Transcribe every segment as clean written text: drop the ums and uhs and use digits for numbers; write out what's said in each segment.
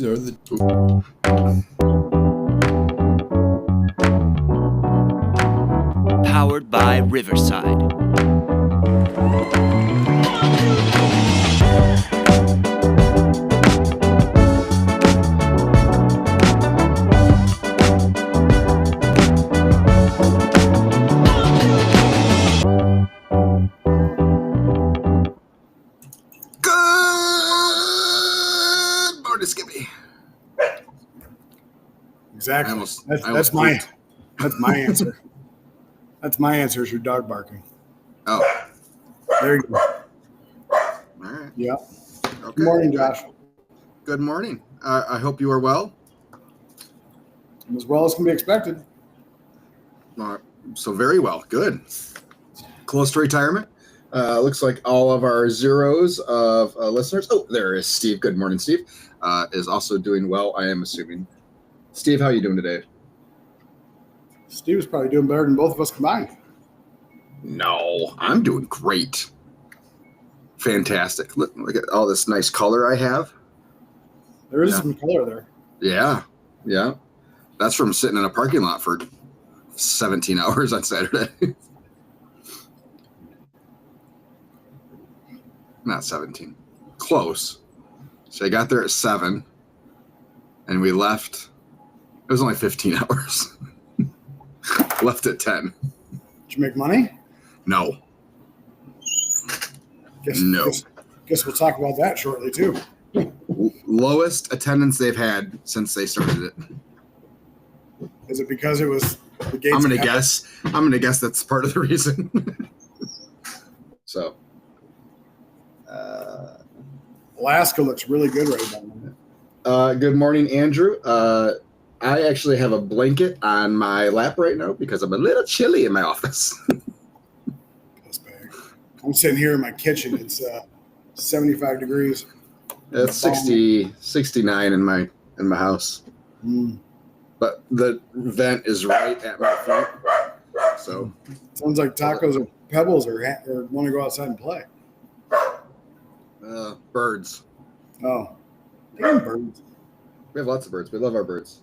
Are the Powered by Riverside. Good morning, Skippy. Exactly. I almost That's my answer. That's my answer. Is your dog barking? Oh, There you go. all right. Yeah. Okay. Good morning, Josh. Good morning. I hope you are well. I'm as well as can be expected. So very well. Good. Close to retirement. Looks like all of our zeros of listeners. Oh, there is Steve. Good morning, Steve. Is also doing well, I am assuming. Steve, how are you doing today? Steve's probably doing better than both of us combined. No, I'm doing great. Fantastic. Look at all this nice color I have. There is Yeah. some color there. Yeah. That's from sitting in a parking lot for 17 hours on Saturday. Not 17. Close. So I got there at 7, and we left. It was only 15 hours. Left at 10. Did you make money? No. Guess we'll talk about that shortly too. Lowest attendance they've had since they started it. Is it because it was the gates? I'm gonna guess that's part of the reason. So Alaska looks really good right now. good morning, Andrew. I actually have a blanket on my lap right now because I'm a little chilly in my office. Piss bag. I'm sitting here in my kitchen. It's 75 degrees. It's 69 in my house. But the vent is right at my feet. So Sounds like tacos or pebbles or want to go outside and play. birds. Oh, damn birds. We have lots of birds. We love our birds.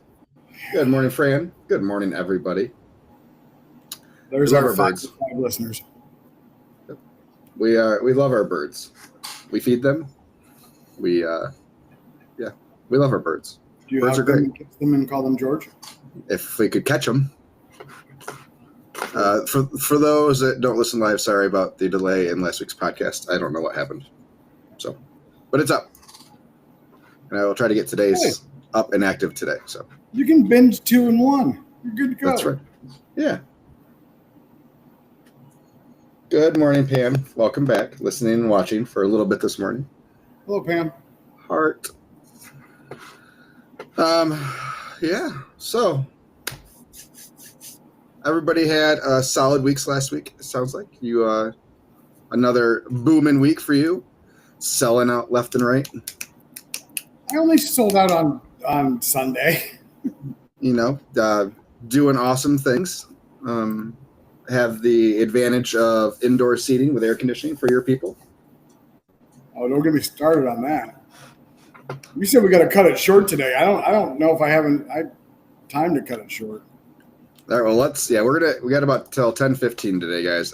Good morning, Fran. Good morning, everybody. There's We love our our five birds. listeners. We love our birds. We feed them. We love our birds. Do you Birds have are great. them, kiss them and call them George? If we could catch them. For those that don't listen live, sorry about the delay in last week's podcast. I don't know what happened. So, but it's up, and I will try to get today's up and active today. So You can binge 2 in 1. You're good to go. that's right. Yeah. Good morning, Pam. Welcome back. Listening and watching for a little bit this morning. Hello, Pam. Heart. Yeah. So everybody had solid weeks last week. It sounds like you another booming week for you, selling out left and right. I only sold out on Sunday. You know, doing awesome things. Have the advantage of indoor seating with air conditioning for your people. Oh, don't get me started on that. You said we got to cut it short today. I don't know if I have time to cut it short. All right, well, we got about till 10:15 today, guys.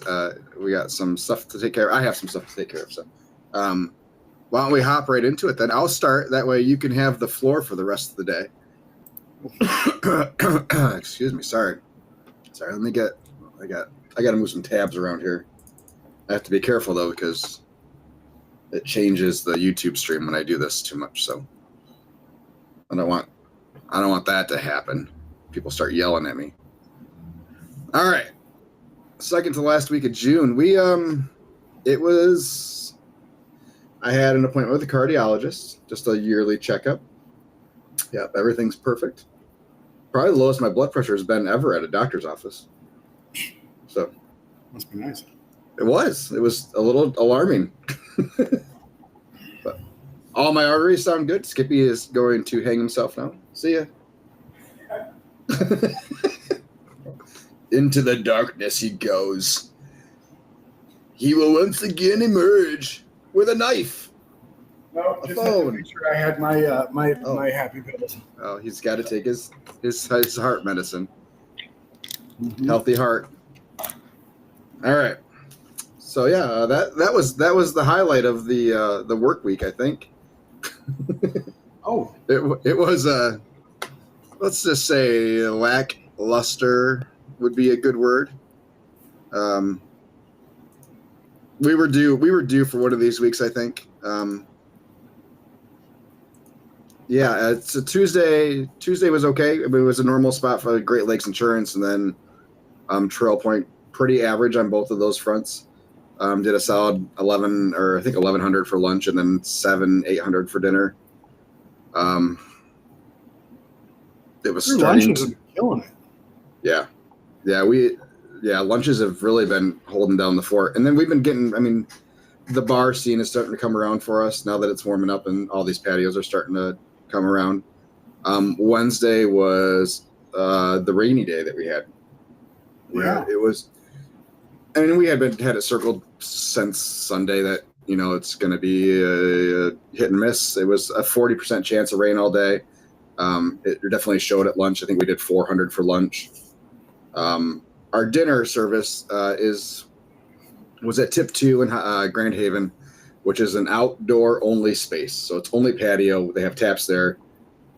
We got some stuff to take care of. I have some stuff to take care of. So, why don't we hop right into it then? I'll start. That way you can have the floor for the rest of the day. Excuse me. Sorry. Let me get. I got to move some tabs around here. I have to be careful though because it changes the YouTube stream when I do this too much. So I don't want that to happen. People start yelling at me. All right. Second to last week of June, I had an appointment with a cardiologist, just a yearly checkup. Yeah, everything's perfect. Probably the lowest my blood pressure has been ever at a doctor's office. So Must be nice. it was a little alarming. But all my arteries sound good. Skippy is going to hang himself now. See ya. Into the darkness he goes. He will once again emerge with a knife. No, A just had to phone. make sure I had my Oh. my happy pills. Oh, he's got to take his heart medicine. Mhm. Healthy heart. All right. So yeah, that was the highlight of the work week, I think. Oh, It was let's just say lackluster would be a good word. We were due for one of these weeks, I think. Yeah, it's a Tuesday. Tuesday was okay. I mean, it was a normal spot for Great Lakes Insurance, and then Trail Point, pretty average on both of those fronts. Did a solid 11, or I think 1100 for lunch, and then 800 for dinner. It was your starting. lunches have been killing it. Yeah, lunches have really been holding down the fort, and then we've been getting. I mean, the bar scene is starting to come around for us now that it's warming up, and all these patios are starting to come around. Wednesday was the rainy day that we had. Yeah. It was. I mean, we had it circled since Sunday that it's going to be a hit and miss. It was a 40% chance of rain all day. It definitely showed at lunch. I think we did 400 for lunch. Our dinner service was at Tip 2 in Grand Haven, which is an outdoor only space. So it's only patio. They have taps there.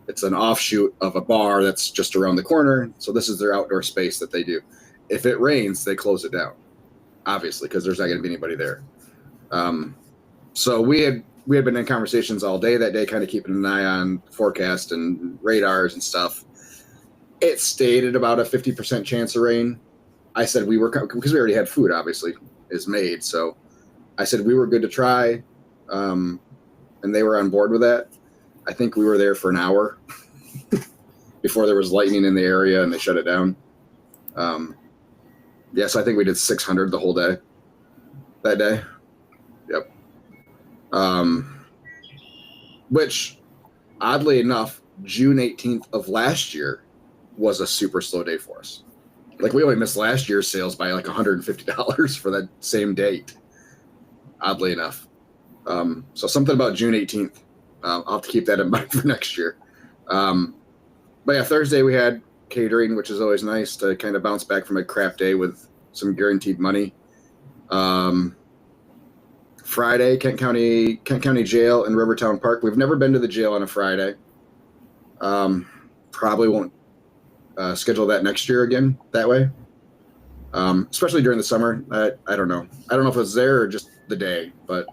It's an offshoot of a bar that's just around the corner. So this is their outdoor space that they do. If it rains, they close it down, obviously, because there's not going to be anybody there. So we had been in conversations all day that day, kind of keeping an eye on forecast and radars and stuff. It stayed at about a 50% chance of rain. I said we were, because we already had food, obviously, is made. So I said we were good to try, and they were on board with that. I think we were there for an hour before there was lightning in the area and they shut it down. So I think we did 600 the whole day that day. Yep. Which, oddly enough, June 18th of last year was a super slow day for us. Like, we only missed last year's sales by like $150 for that same date, oddly enough. So something about June 18th. I'll have to keep that in mind for next year. But yeah, Thursday we had catering, which is always nice to kind of bounce back from a crap day with some guaranteed money. Friday, Kent County Jail in Rivertown Park. We've never been to the jail on a Friday. Probably won't schedule that next year again that way. Especially during the summer. I don't know. I don't know if it was there or just the day, but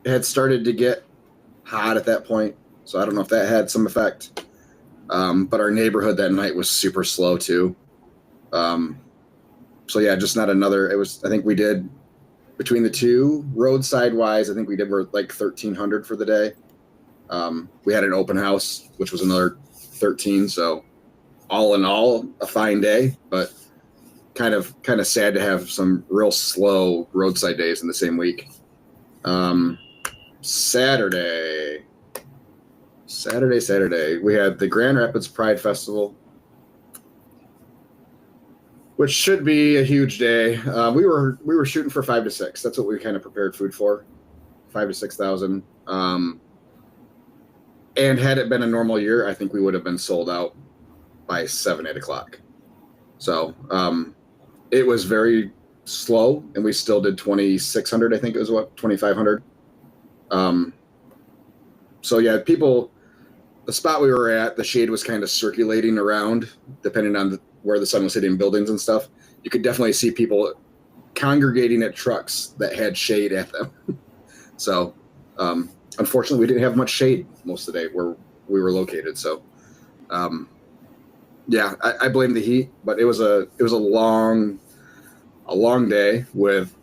it had started to get hot at that point. So I don't know if that had some effect. But our neighborhood that night was super slow too. So yeah, just not another. It was. I think we did between the two roadside wise. I think we did were like 1,300 for the day. We had an open house, which was another 13. So all in all, a fine day, but kind of sad to have some real slow roadside days in the same week. Saturday, we had the Grand Rapids Pride Festival, which should be a huge day. We were shooting for 5 to 6. That's what we kind of prepared food for, 5 to 6,000. And had it been a normal year, I think we would have been sold out by 7-8 o'clock. So it was very slow, and we still did 2,600. I think it was 2,500. So yeah, people, the spot we were at, the shade was kind of circulating around, depending on where the sun was hitting buildings and stuff. You could definitely see people congregating at trucks that had shade at them. So unfortunately, we didn't have much shade most of the day where we were located. So yeah, I blame the heat, but it was a long day with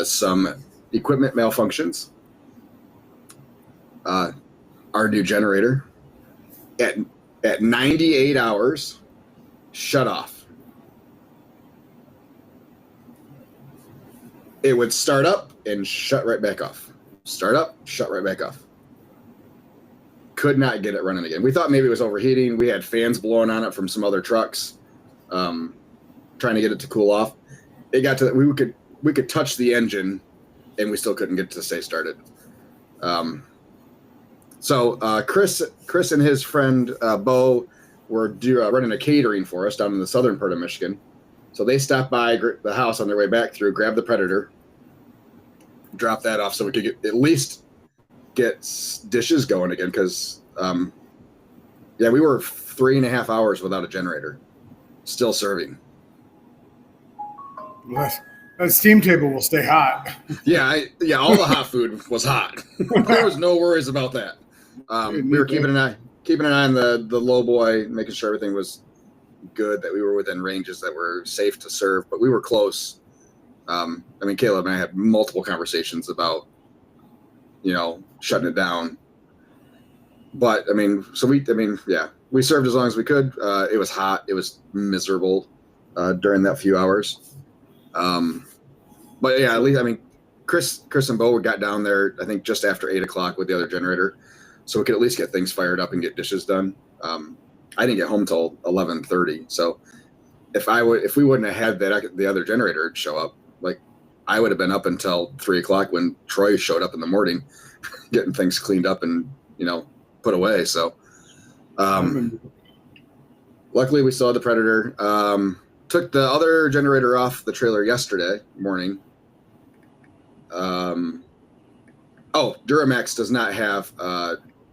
some equipment malfunctions. Our new generator at 98 hours shut off. It would start up and shut right back off. Start up, shut right back off. Could not get it running again. We thought maybe it was overheating. We had fans blowing on it from some other trucks, trying to get it to cool off. It got to that we could touch the engine and we still couldn't get to stay started. So Chris and his friend Bo were running a catering for us down in the southern part of Michigan. So they stopped by the house on their way back through, grabbed the Predator, dropped that off so we could at least get dishes going again. Because, we were 3.5 hours without a generator, still serving. That steam table will stay hot. Yeah, all the hot food was hot. There was no worries about that. We were keeping an eye on the low boy, making sure everything was good, that we were within ranges that were safe to serve, but we were close. Caleb and I had multiple conversations about, shutting it down. But we served as long as we could. It was hot. It was miserable during that few hours. But yeah, at least, Chris and Bo got down there, I think just after 8:00 with the other generator, so we could at least get things fired up and get dishes done. I didn't get home till 11:30. So if we wouldn't have had the other generator show up, like I would have been up until 3:00 when Troy showed up in the morning, getting things cleaned up and, put away. So, luckily we still had the Predator. Took the other generator off the trailer yesterday morning. Duramax does not have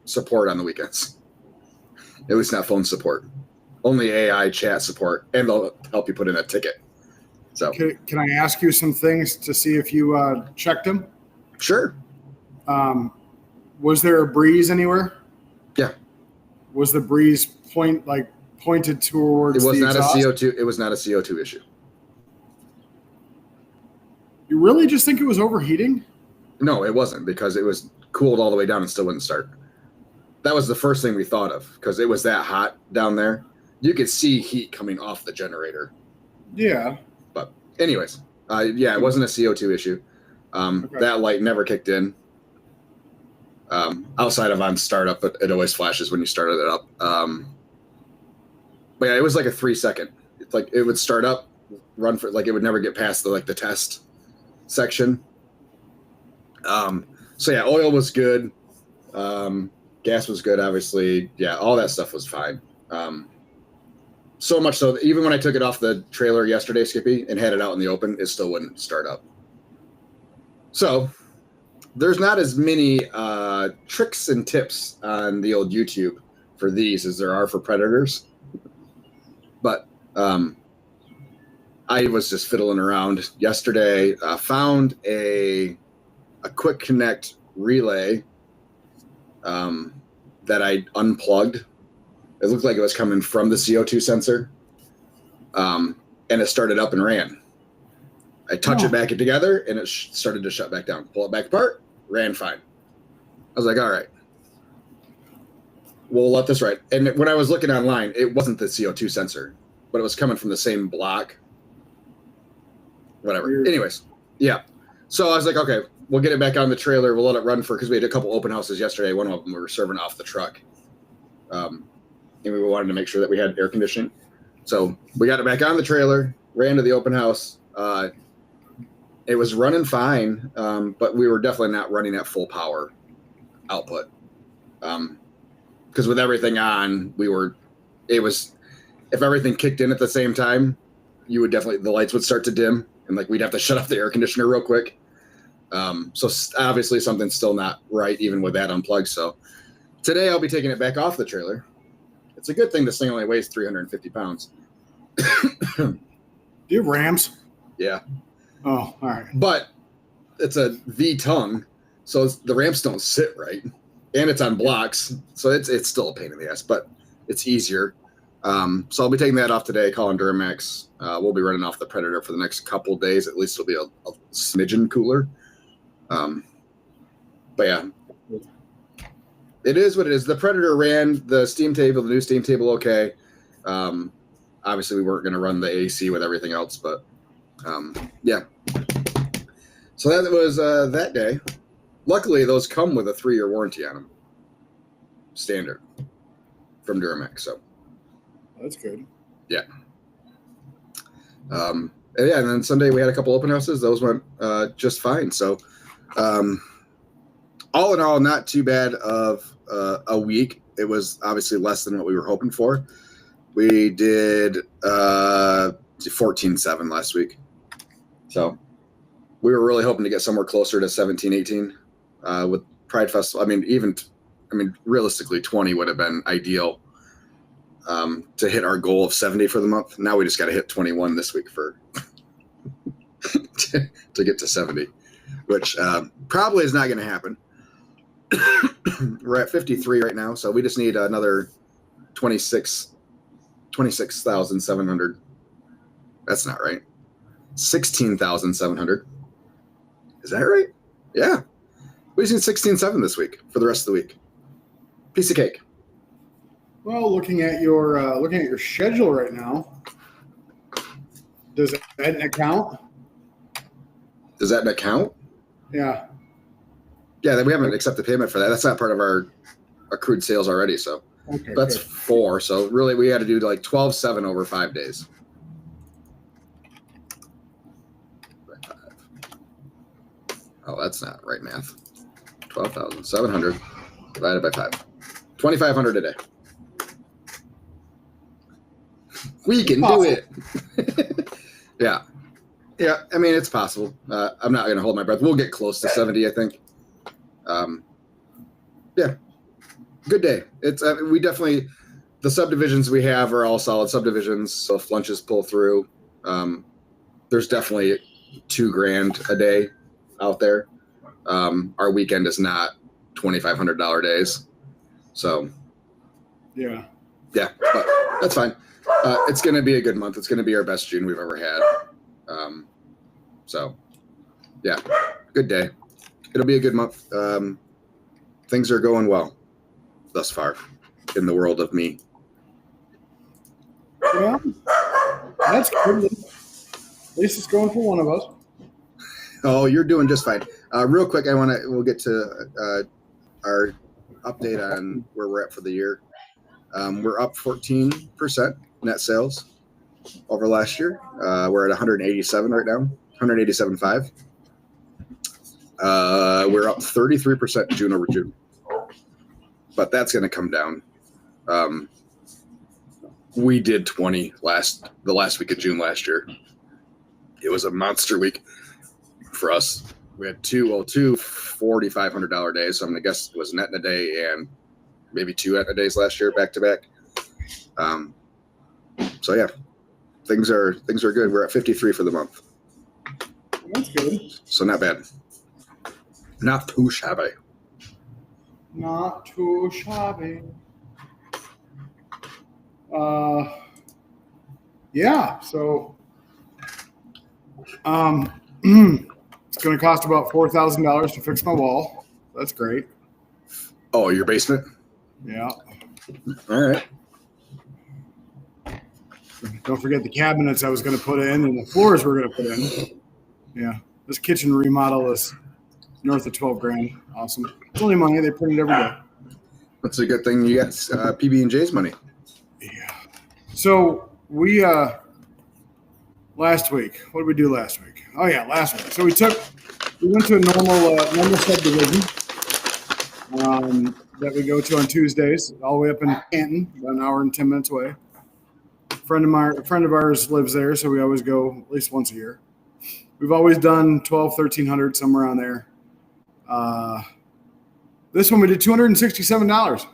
support on the weekends. At least not phone support. Only AI chat support, and they'll help you put in a ticket. So, can I ask you some things to see if you checked them? Sure. Was there a breeze anywhere? Yeah. Was the breeze pointed towards? It was the not exhaust? a CO2. It was not a CO2 issue. You really just think it was overheating? No, it wasn't, because it was cooled all the way down and still wouldn't start. That was the first thing we thought of, because it was that hot down there. You could see heat coming off the generator. Yeah. But anyways, it wasn't a CO2 issue. Okay. That light never kicked in. Outside of on startup, but it always flashes when you started it up. But yeah, it was like a 3-second. It's like it would start up, run for it would never get past the test section. Oil was good. Gas was good, obviously. Yeah, all that stuff was fine. So much so that even when I took it off the trailer yesterday, Skippy, and had it out in the open, it still wouldn't start up. So there's not as many tricks and tips on the old YouTube for these as there are for Predators. But I was just fiddling around yesterday, found a quick connect relay that I unplugged. It looked like it was coming from the CO2 sensor, and it started up and ran. I touch it back together, and it started to shut back down. Pull it back apart, ran fine. I was like, all right, we'll let this ride. And when I was looking online, it wasn't the CO2 sensor, but it was coming from the same block. Whatever. Weird. Anyways, yeah. So I was like, okay, we'll get it back on the trailer. We'll let it run because we had a couple open houses yesterday. One of them we were serving off the truck. And we wanted to make sure that we had air conditioning. So we got it back on the trailer, ran to the open house. It was running fine, but we were definitely not running at full power output. Because with everything on, if everything kicked in at the same time, the lights would start to dim, and we'd have to shut off the air conditioner real quick. So obviously something's still not right, even with that unplugged. So today I'll be taking it back off the trailer. It's a good thing this thing only weighs 350 pounds. Do you have Rams? Yeah. Oh, all right. But it's a V-tongue, so the ramps don't sit right. And it's on blocks, so it's still a pain in the ass, but it's easier. So I'll be taking that off today, calling Duramax. We'll be running off the Predator for the next couple days. At least it'll be a smidgen cooler. But yeah, it is what it is. The Predator ran the new steam table okay. Obviously, we weren't going to run the AC with everything else, but yeah. So that was that day. Luckily, those come with a 3-year warranty on them. Standard from Duramax. So That's good. yeah. And then Sunday we had a couple open houses. Those went just fine. So All in all, not too bad of a week. It was obviously less than what we were hoping for. We did 14.7 last week. So we were really hoping to get somewhere closer to 17, 18 with Pride Festival. Realistically, 20 would have been ideal to hit our goal of 70 for the month. Now we just got to hit 21 this week for to get to 70, which probably is not going to happen. We're at 53 right now, so we just need another 26,700. That's not right. 16,700. Is that right? Yeah. We just need 16.7 this week for the rest of the week. Piece of cake. Well, looking at your schedule right now, does Aetna count? Does that count? Yeah. Yeah, we haven't accepted payment for that. That's not part of our accrued sales already. So Okay. that's good. 4. So really, we had to do like 12.7 over 5 days. Oh, that's not right math. 12,700 divided by 5. 2,500 a day. We can do it. Yeah. Yeah, I mean, it's possible. I'm not going to hold my breath. We'll get close to 70, I think. Yeah. Good day. It's we definitely, the subdivisions we have are all solid subdivisions. So if lunches pull through, there's definitely $2,000 a day out there. Our weekend is not $2,500 days. So Yeah. yeah, but that's fine. It's going to be a good month. It's going to be our best June we've ever had. So yeah, good day. It'll be a good month. Things are going well thus far in the world of me. Well, that's good. At least it's going for one of us. Oh, you're doing just fine. Real quick, we'll get to our update on where we're at for the year. We're up 14% net sales over last year. We're at 187 right now, 187.5. We're up 33% June over June, but that's going to come down. We did 20 the last week of June last year. It was a monster week for us. We had two $4,500 days. So I'm going to guess it was an Aetna day and maybe 2 Aetna days last year back to back. So yeah, things are good. We're at 53 for the month. That's good. So not bad. Not too shabby. Not too shabby. Yeah. So, it's going to cost about $4,000 to fix my wall. That's great. Oh, your basement? Yeah. All right. Don't forget the cabinets I was going to put in and the floors we're going to put in. Yeah. This kitchen remodel is north of $12,000. Awesome. It's only money. They print it every day. That's a good thing. You got PB&J's money. Yeah. So we last week. What did we do last week? Oh yeah, last week. So we went to a normal subdivision that we go to on Tuesdays, all the way up in Canton, about an hour and 10 minutes away. A friend of ours lives there, so we always go at least once a year. We've always done 1,300 somewhere around there. This one we did $267.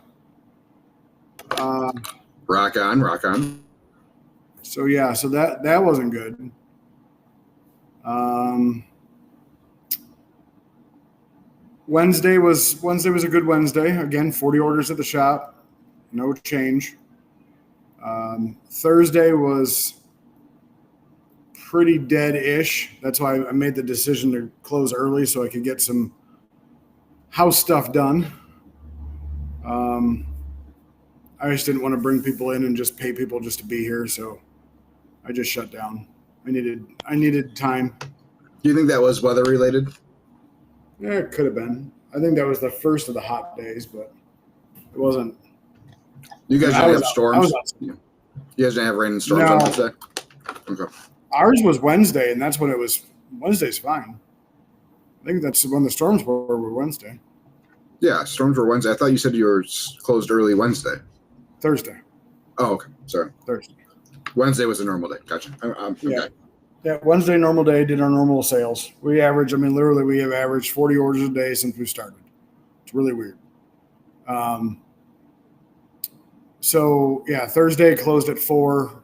Rock on. So yeah, so that wasn't good. Wednesday was a good Wednesday. Again, 40 orders at the shop, no change. Thursday was pretty dead-ish. That's why I made the decision to close early so I could get some house stuff done. I just didn't want to bring people in and just pay people just to be here, so I just shut down. I needed time. Do you think that was weather related? Yeah, it could have been. I think that was the first of the hot days, but it wasn't. You guys I didn't was have out- storms? I was out- You guys didn't have rain and storms No. on Wednesday? Okay. Ours was Wednesday, and that's when it was. Wednesday's fine. think that's when the storms were Wednesday. Yeah, storms were Wednesday. I thought you said you were closed early Wednesday. Thursday. Oh, okay. Sorry. Thursday. Wednesday was a normal day. Gotcha. Yeah. Okay. Yeah, Wednesday, normal day, did our normal sales. We average, literally we have averaged 40 orders a day since we started. It's really weird. So, yeah, Thursday closed at 4.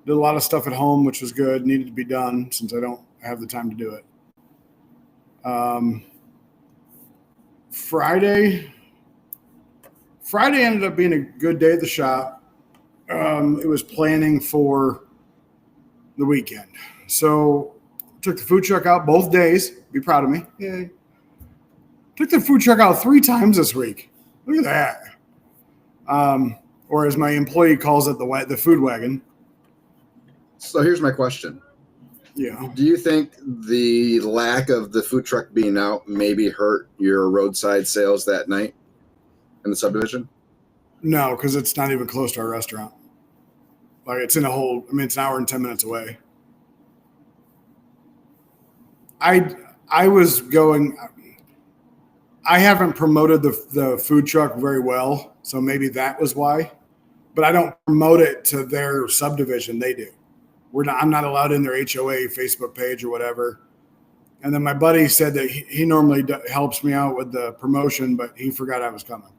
Did a lot of stuff at home, which was good. Needed to be done since I don't have the time to do it. Friday ended up being a good day at the shop. It was planning for the weekend. So took the food truck out both days. Be proud of me. Yay. Took the food truck out 3 times this week. Look at that. Or as my employee calls it, the food wagon. So here's my question. Yeah. Do you think the lack of the food truck being out maybe hurt your roadside sales that night in the subdivision? No, because it's not even close to our restaurant. Like it's in a whole, it's an hour and 10 minutes away. I was going, I haven't promoted the food truck very well, so maybe that was why. But I don't promote it to their subdivision. They do. I'm not allowed in their HOA Facebook page or whatever. And then my buddy said that he normally helps me out with the promotion, but he forgot I was coming.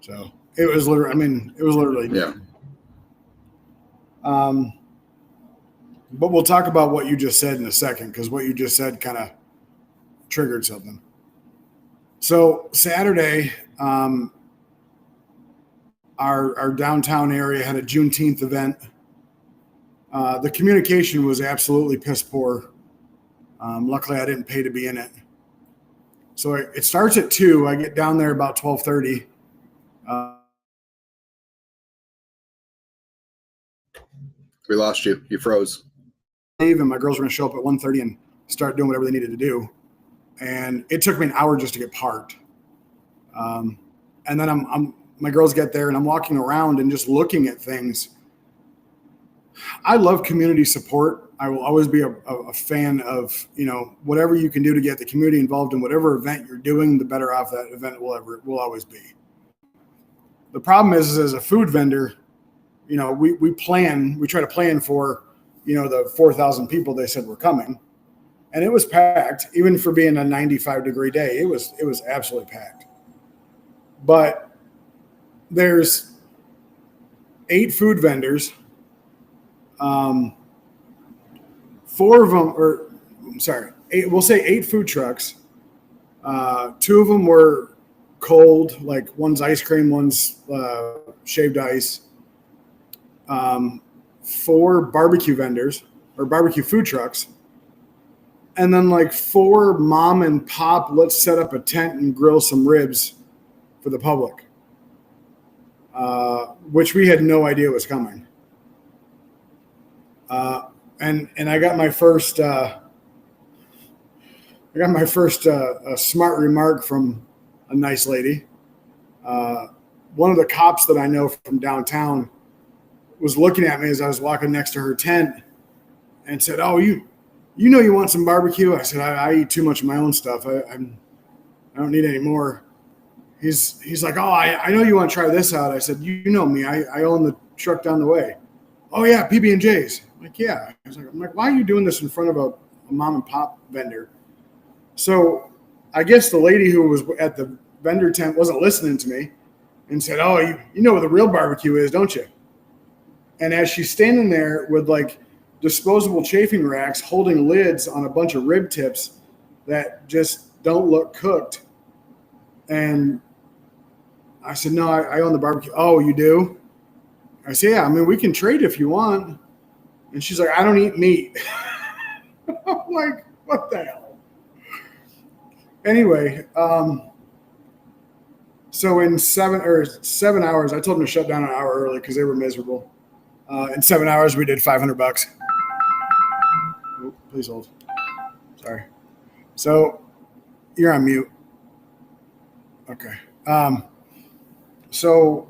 So it was literally. Yeah. But we'll talk about what you just said in a second, because what you just said kind of triggered something. So Saturday, our downtown area had a Juneteenth event. The communication was absolutely piss poor. Luckily, I didn't pay to be in it. So it starts at 2. I get down there about 12:30. We lost you. You froze. And my girls were going to show up at 1:30 and start doing whatever they needed to do. And it took me an hour just to get parked. And then my girls get there and I'm walking around and just looking at things. I love community support. I will always be a fan of, whatever you can do to get the community involved in whatever event you're doing, the better off that event will always be. The problem is as a food vendor, we try to plan for, the 4,000 people they said were coming. And it was packed, even for being a 95-degree day. It was absolutely packed. But there's 8 food vendors. 4 of them, we'll say 8 food trucks. 2 of them were cold, like one's ice cream, one's shaved ice. 4 barbecue vendors or barbecue food trucks. And then like 4 mom and pop, let's set up a tent and grill some ribs for the public, which we had no idea was coming. And I got my first smart remark from a nice lady. One of the cops that I know from downtown was looking at me as I was walking next to her tent and said, "Oh, you want some barbecue?" I said, I eat too much of my own stuff. I don't need any more. He's like, "Oh, I know you want to try this out." I said, "You know me. I own the truck down the way." "Oh yeah, PB&J's." I'm like, "Yeah." I'm like, "Why are you doing this in front of a mom and pop vendor?" So I guess the lady who was at the vendor tent wasn't listening to me and said, "Oh, you know what the real barbecue is, don't you?" And as she's standing there with like disposable chafing racks holding lids on a bunch of rib tips that just don't look cooked. And I said, "No, I own the barbecue." "Oh, you do?" I said, "Yeah, we can trade if you want." And she's like, "I don't eat meat." I'm like, what the hell? Anyway, so in 7 hours, I told them to shut down an hour early because they were miserable. In 7 hours, we did $500. Oh, please hold. Sorry. So you're on mute. Okay. So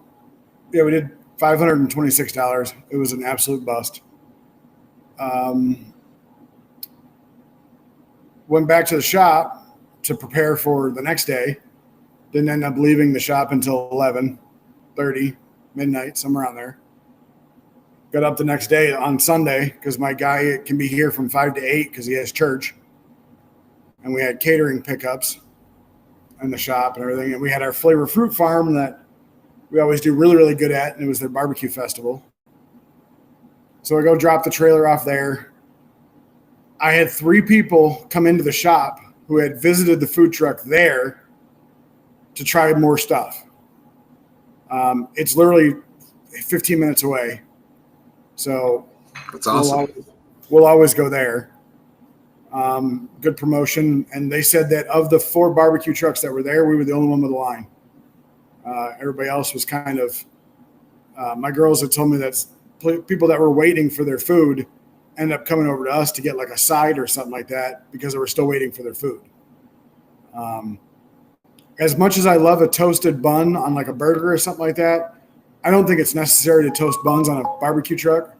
yeah, we did $526. It was an absolute bust. Went back to the shop, to prepare for the next day. Didn't end up leaving the shop until 11:30, midnight, somewhere around there. Got up the next day on Sunday because my guy can be here from 5 to 8 because he has church. And we had catering pickups in the shop and everything. And we had our Flavor Fruit Farm that we always do really, really good at. And it was their barbecue festival. So I go drop the trailer off there. I had 3 people come into the shop who had visited the food truck there to try more stuff. It's literally 15 minutes away. So That's awesome. We'll always go there. Good promotion. And they said that of the 4 barbecue trucks that were there, we were the only one with a line. Everybody else was kind of, my girls had told me that people that were waiting for their food ended up coming over to us to get like a side or something like that because they were still waiting for their food. As much as I love a toasted bun on like a burger or something like that, I don't think it's necessary to toast buns on a barbecue truck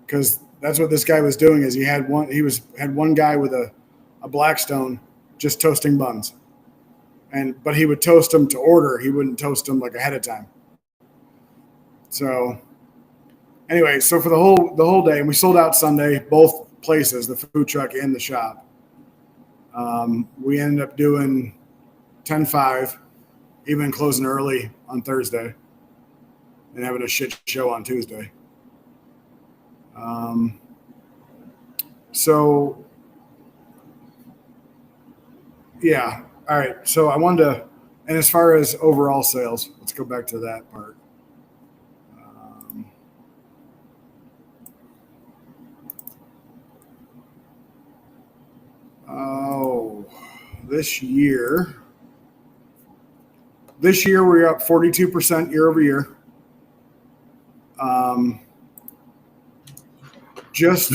because that's what this guy was doing. Is he had one guy with a Blackstone just toasting buns, but he would toast them to order. He wouldn't toast them like ahead of time. So anyway, so for the whole day, and we sold out Sunday, both places, the food truck and the shop. We ended up doing 10-5, even closing early on Thursday and having a shit show on Tuesday. So yeah. All right. So I wanted to, and as far as overall sales, let's go back to that part. This year we're up 42% year over year. Just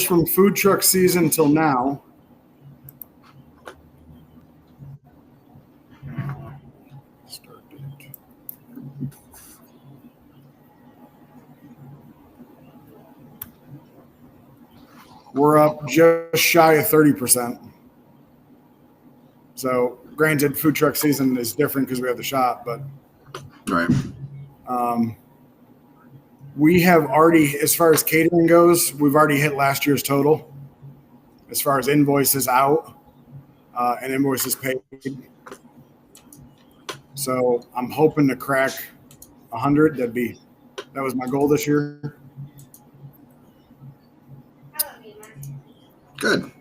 from food truck season till now. We're up just shy of 30%. So granted, food truck season is different because we have the shop, but Right. We have already, as far as catering goes, we've already hit last year's total as far as invoices out and invoices paid. So I'm hoping to crack 100. That was my goal this year. Good.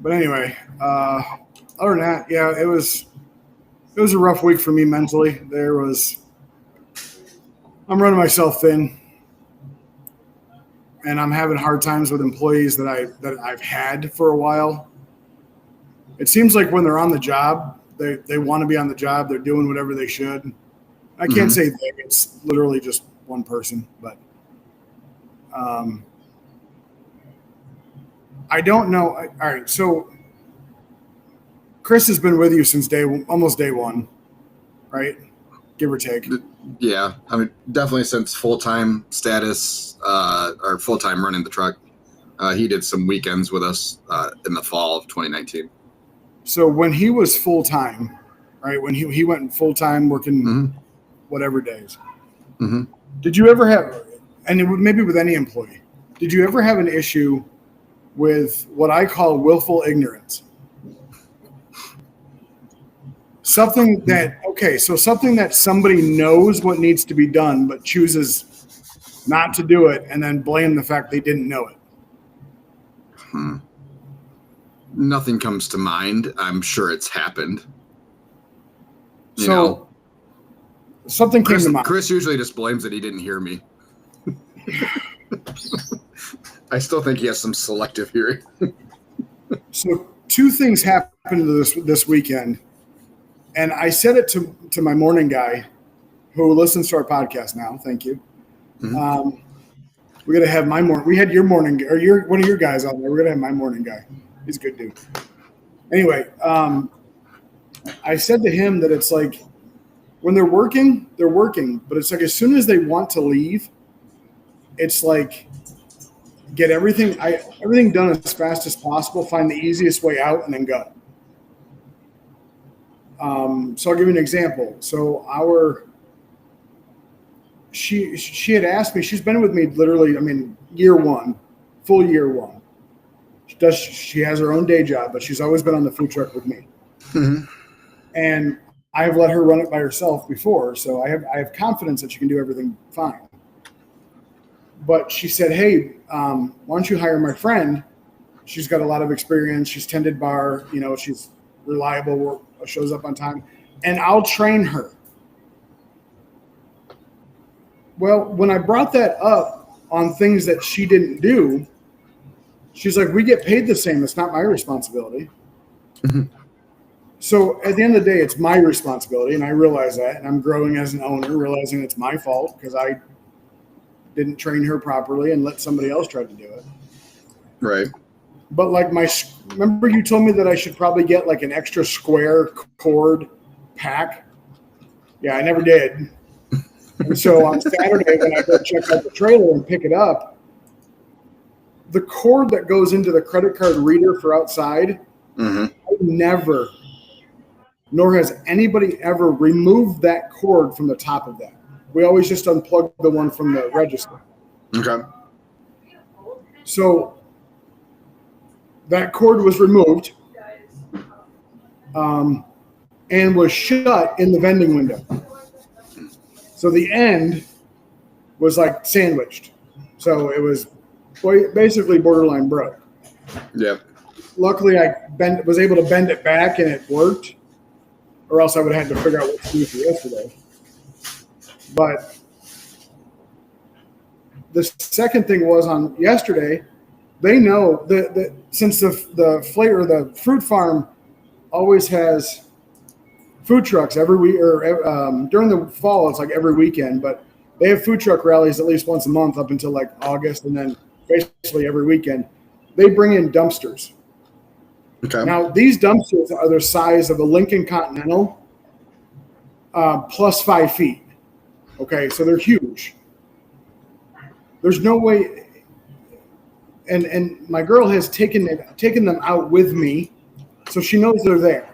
But anyway, other than that, yeah, it was a rough week for me mentally. I'm running myself thin, and I'm having hard times with employees that I've had for a while. It seems like when they're on the job, they want to be on the job. They're doing whatever they should. I can't say they. It's literally just one person, but I don't know. All right, so Chris has been with you since almost day one, right? Give or take. Yeah, I mean, definitely since full-time status or full-time running the truck. He did some weekends with us in the fall of 2019. So when he was full-time, right, when he went full-time working whatever days, did you ever have, and maybe with any employee, did you ever have an issue with what I call willful ignorance? Something that somebody knows what needs to be done, but chooses not to do it and then blame the fact they didn't know it. Nothing comes to mind. I'm sure it's happened. Something came to mind. Chris usually just blames that he didn't hear me. I still think he has some selective hearing. So 2 things happened this weekend. And I said it to my morning guy who listens to our podcast now. Thank you. We're going to have we had your morning, or one of your guys on there. We're going to have my morning guy. He's a good dude. Anyway, I said to him that it's like when they're working, but it's like as soon as they want to leave, it's like get everything done as fast as possible, find the easiest way out, and then go. So I'll give you an example. So she had asked me, she's been with me literally, year one, full year one. She has her own day job, but she's always been on the food truck with me. Mm-hmm. And I've let her run it by herself before, so I have confidence that she can do everything fine. But she said, hey, why don't you hire my friend? She's got a lot of experience. She's tended bar. She's reliable, shows up on time, and I'll train her. Well, when I brought that up on things that she didn't do, she's like, we get paid the same. It's not my responsibility. Mm-hmm. So at the end of the day, it's my responsibility, and I realize that, and I'm growing as an owner, realizing it's my fault because I didn't train her properly and let somebody else try to do it. Right. But remember you told me that I should probably get like an extra square cord pack? Yeah, I never did. And so on Saturday when I go check out the trailer and pick it up, the cord that goes into the credit card reader for outside, mm-hmm. I never, nor has anybody ever removed that cord from the top of that. We always just unplug the one from the register. Okay. So that cord was removed and was shut in the vending window. So the end was like sandwiched. So it was basically borderline broke. Yep. Luckily, I was able to bend it back and it worked, or else I would have had to figure out what to do for yesterday. But the second thing was on yesterday, they know that since the fruit farm always has food trucks every week, or during the fall, it's like every weekend, but they have food truck rallies at least once a month up until like August, and then basically every weekend. They bring in dumpsters. Okay. Now, these dumpsters are the size of a Lincoln Continental plus 5 feet. Okay, so they're huge. There's no way, and my girl has taken them out with me, so she knows they're there.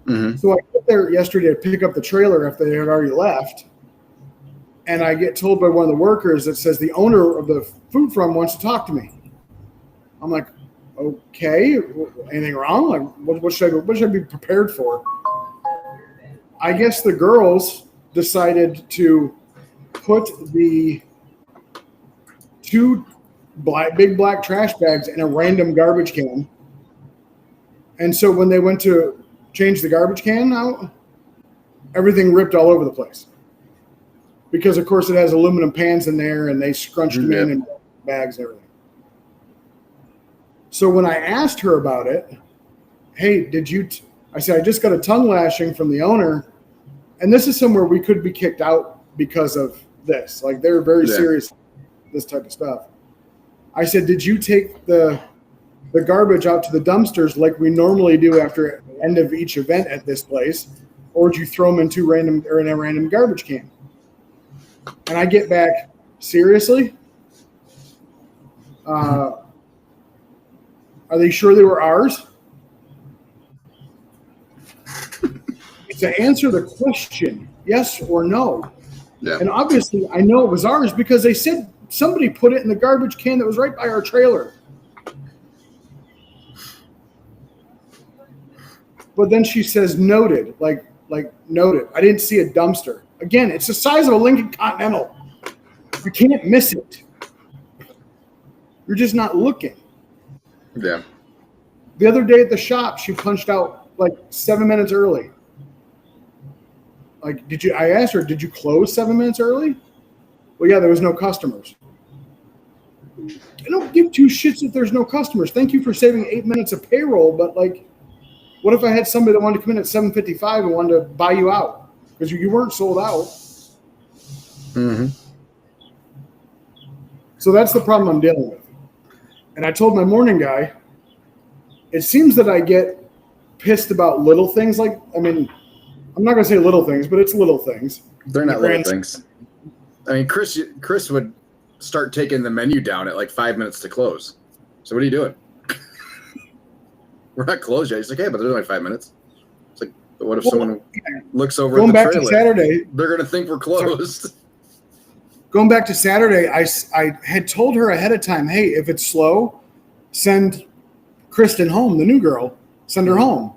Mm-hmm. So I get there yesterday to pick up the trailer after they had already left, and I get told by one of the workers that says the owner of the food farm wants to talk to me. I'm like, okay, anything wrong? Like, what should I be prepared for? I guess the girls decided to put the 2 big black trash bags in a random garbage can. And so when they went to change the garbage can out, everything ripped all over the place. Because, of course, it has aluminum pans in there, and they scrunched them in and bags and everything. So when I asked her about it, hey, I said, I just got a tongue lashing from the owner, and this is somewhere we could be kicked out because of this. Like, they're very serious this type of stuff. I said, did you take the garbage out to the dumpsters like we normally do after the end of each event at this place, or did you throw them in a random garbage can? And I get back, seriously? Are they sure they were ours? To answer the question, yes or no. Yeah. And obviously, I know it was ours because they said somebody put it in the garbage can that was right by our trailer. But then she says noted, like noted. I didn't see a dumpster. Again, it's the size of a Lincoln Continental. You can't miss it. You're just not looking. Yeah. The other day at the shop, she punched out like 7 minutes early. Like, I asked her, did you close 7 minutes early? Well, yeah, there was no customers. I don't give 2 shits if there's no customers. Thank you for saving 8 minutes of payroll, but like, what if I had somebody that wanted to come in at 7:55 and wanted to buy you out because you weren't sold out? Mm-hmm. So that's the problem I'm dealing with. And I told my morning guy, it seems that I get pissed about little things. Like, I'm not going to say little things, but it's little things. They're not little things. I mean, Chris would start taking the menu down at like 5 minutes to close. So what are you doing? We're not closed yet. He's like, hey, but there's only 5 minutes. It's like, but what if someone looks over Going at the back to trailer? Saturday, They're going to think we're closed. going back to Saturday, I had told her ahead of time, hey, if it's slow, send Kristen home, the new girl, send her home.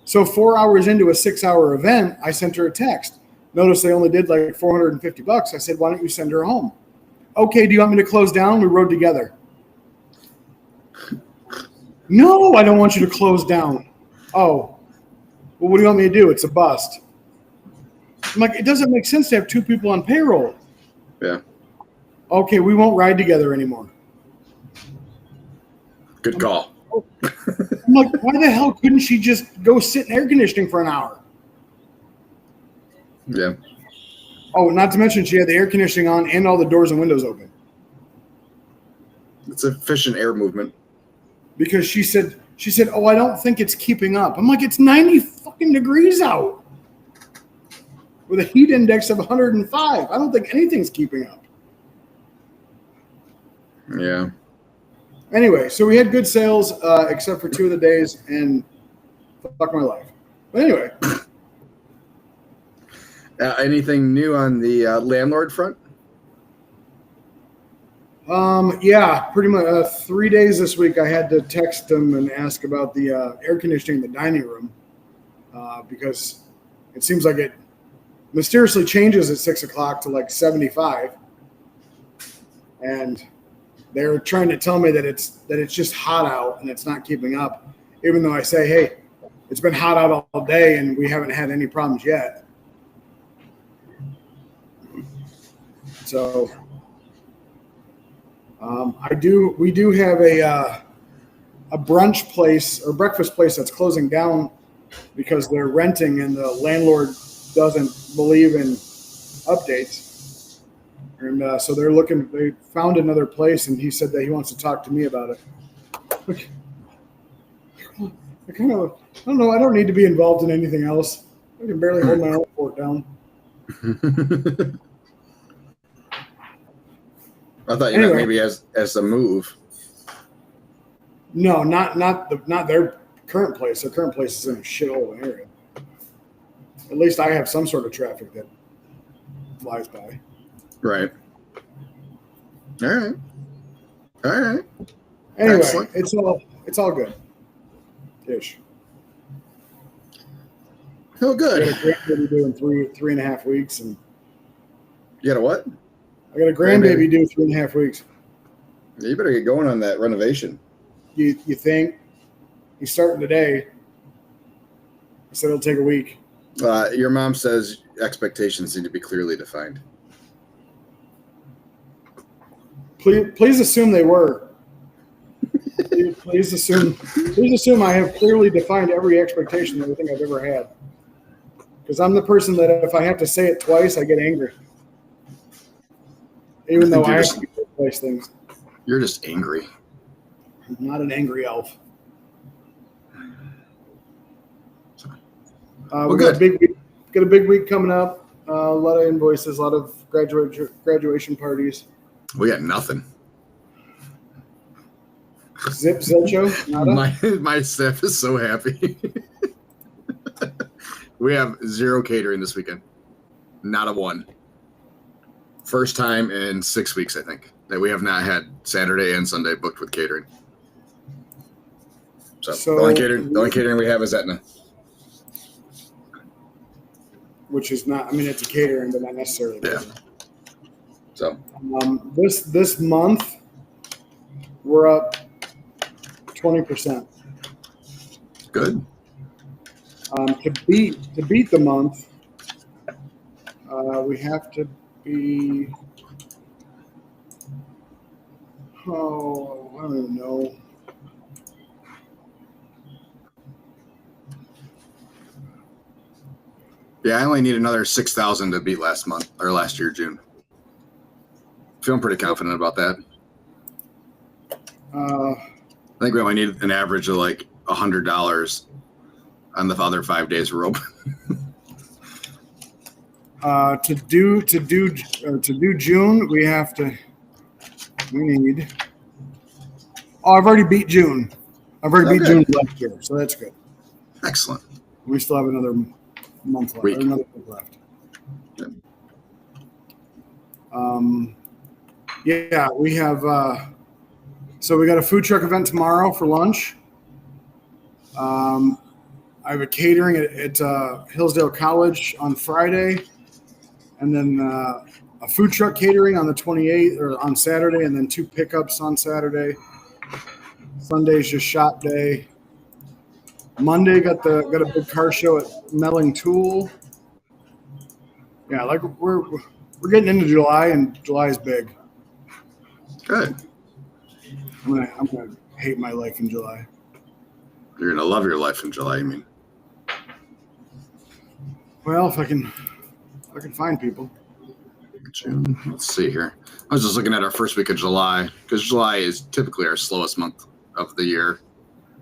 So 4 hours into a 6-hour event, I sent her a text. Notice they only did like $450. I said, why don't you send her home? Okay, do you want me to close down? We rode together. No, I don't want you to close down. Oh, well, what do you want me to do? It's a bust. I'm like, it doesn't make sense to have two people on payroll. Yeah. Okay, we won't ride together anymore. Good call. I'm like, why the hell couldn't she just go sit in air conditioning for an hour? Yeah. Oh, not to mention she had the air conditioning on and all the doors and windows open. It's efficient air movement. Because she said, oh, I don't think it's keeping up. I'm like, it's 90 fucking degrees out with a heat index of 105. I don't think anything's keeping up. Yeah. Anyway, so we had good sales except for 2 of the days, and fuck my life. But anyway. Anything new on the landlord front? Yeah, pretty much 3 days this week I had to text them and ask about the air conditioning in the dining room because it seems like it mysteriously changes at 6 o'clock to like 75. And they're trying to tell me that it's just hot out and it's not keeping up, even though I say, hey, it's been hot out all day and we haven't had any problems yet. So we do have a brunch place or breakfast place that's closing down because they're renting and the landlord doesn't believe in updates. And so they found another place, and he said that he wants to talk to me about it. I don't know. I don't need to be involved in anything else. I can barely hold my own fork down. I thought you meant maybe as a move. No, not their current place. Their current place is in a shithole of an area. At least I have some sort of traffic that flies by. Right. All right. Anyway, Excellent. it's all good. Ish. Oh, I good. got a grandbaby due in 3.5 weeks, and You got a what? I got a grandbaby due in 3.5 weeks. You better get going on that renovation. You think? He's starting today. I said it'll take a week. Your mom says expectations need to be clearly defined. Please assume they were. Please assume I have clearly defined every expectation that I think I've ever had. Because I'm the person that if I have to say it twice, I get angry. Even though I have to replace things. You're just angry. I'm not an angry elf. We got a big week coming up. A lot of invoices, a lot of graduation parties. We got nothing. Zip Zilcho? Nada? My staff is so happy. We have 0 catering this weekend. Not a one. First time in 6 weeks, I think, that we have not had Saturday and Sunday booked with catering. So the only catering we have is Etna. Which is not, I mean, it's a catering, but not necessarily. Yeah. So this month, we're up 20%. good. To beat the month, we have to be. Oh, I don't even know. Yeah, I only need another 6,000 to beat last year, June. Feeling pretty confident about that. I think we only need an average of like $100 on the other 5 days we're open. To do June, we have to We need. Oh, I've already beat June. I've already beat Okay. June last year, so that's good. Excellent. We still have another month left. Week. Or another week left. Yep. Yeah, we have. So we got a food truck event tomorrow for lunch. I have a catering at Hillsdale College on Friday, and then a food truck catering on the 28th or on Saturday, and then 2 pickups on Saturday. Sunday's just shop day. Monday got a big car show at Melling Tool. Yeah, like we're getting into July, and July is big. Good. I'm gonna hate my life in July. You're gonna love your life in July. You mean? Well, if I can find people. June. Let's see here. I was just looking at our first week of July because July is typically our slowest month of the year.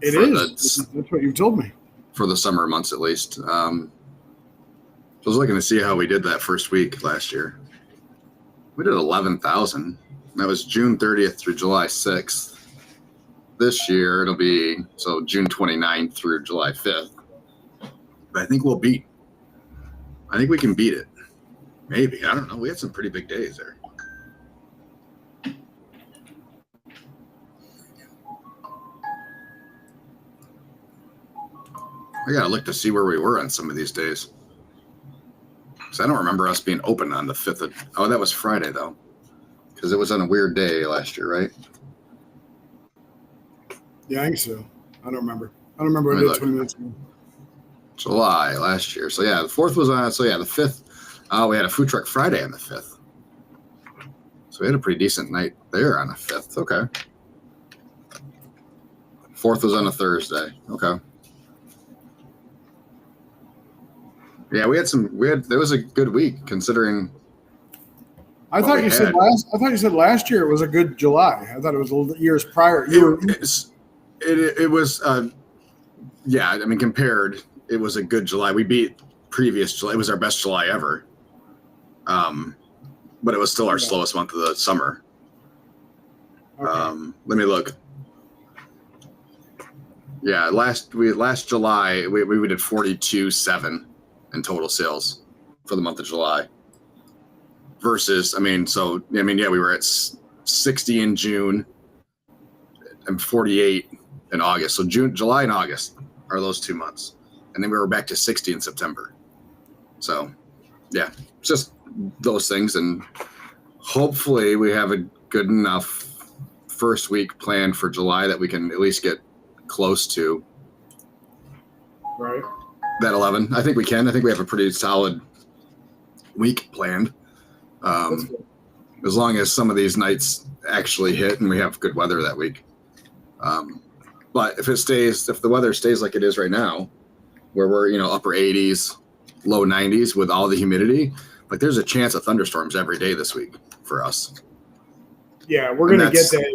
It For is. That's what you told me. For the summer months at least. So I was looking to see how we did that first week last year. We did 11,000. That was June 30th through July 6th. This year it'll be June 29th through July 5th. But I think we can beat it. Maybe. I don't know. We had some pretty big days there. I gotta look to see where we were on some of these days. Because I don't remember us being open on the 5th of... Oh, that was Friday, though. Because it was on a weird day last year, right? Yeah, I think so. I don't remember. I don't remember what I Let me did look. 20 minutes ago. July last year. So, yeah, the 4th was on... So, yeah, the 5th... we had a food truck Friday on the 5th. So we had a pretty decent night there on the 5th. Okay. 4th was on a Thursday. Okay. Yeah, there was a good week considering. I thought you said last year it was a good July. I thought it was years prior. It was, yeah, I mean, compared, it was a good July. We beat previous July. It was our best July ever. But it was still our slowest month of the summer. Okay. Let me look. Yeah, last July we did 42.7 in total sales for the month of July. Versus, yeah, we were at 60 in June and 48 in August. So July and August are those 2 months, and then we were back to 60 in September. So, yeah, just those things, and hopefully we have a good enough first week planned for July that we can at least get close to Right. that 11. I think we can. I think we have a pretty solid week planned. That's good. As long as some of these nights actually hit and we have good weather that week. But if the weather stays like it is right now, where we're, upper 80s, low 90s with all the humidity, like there's a chance of thunderstorms every day this week for us. Yeah, we're gonna get that.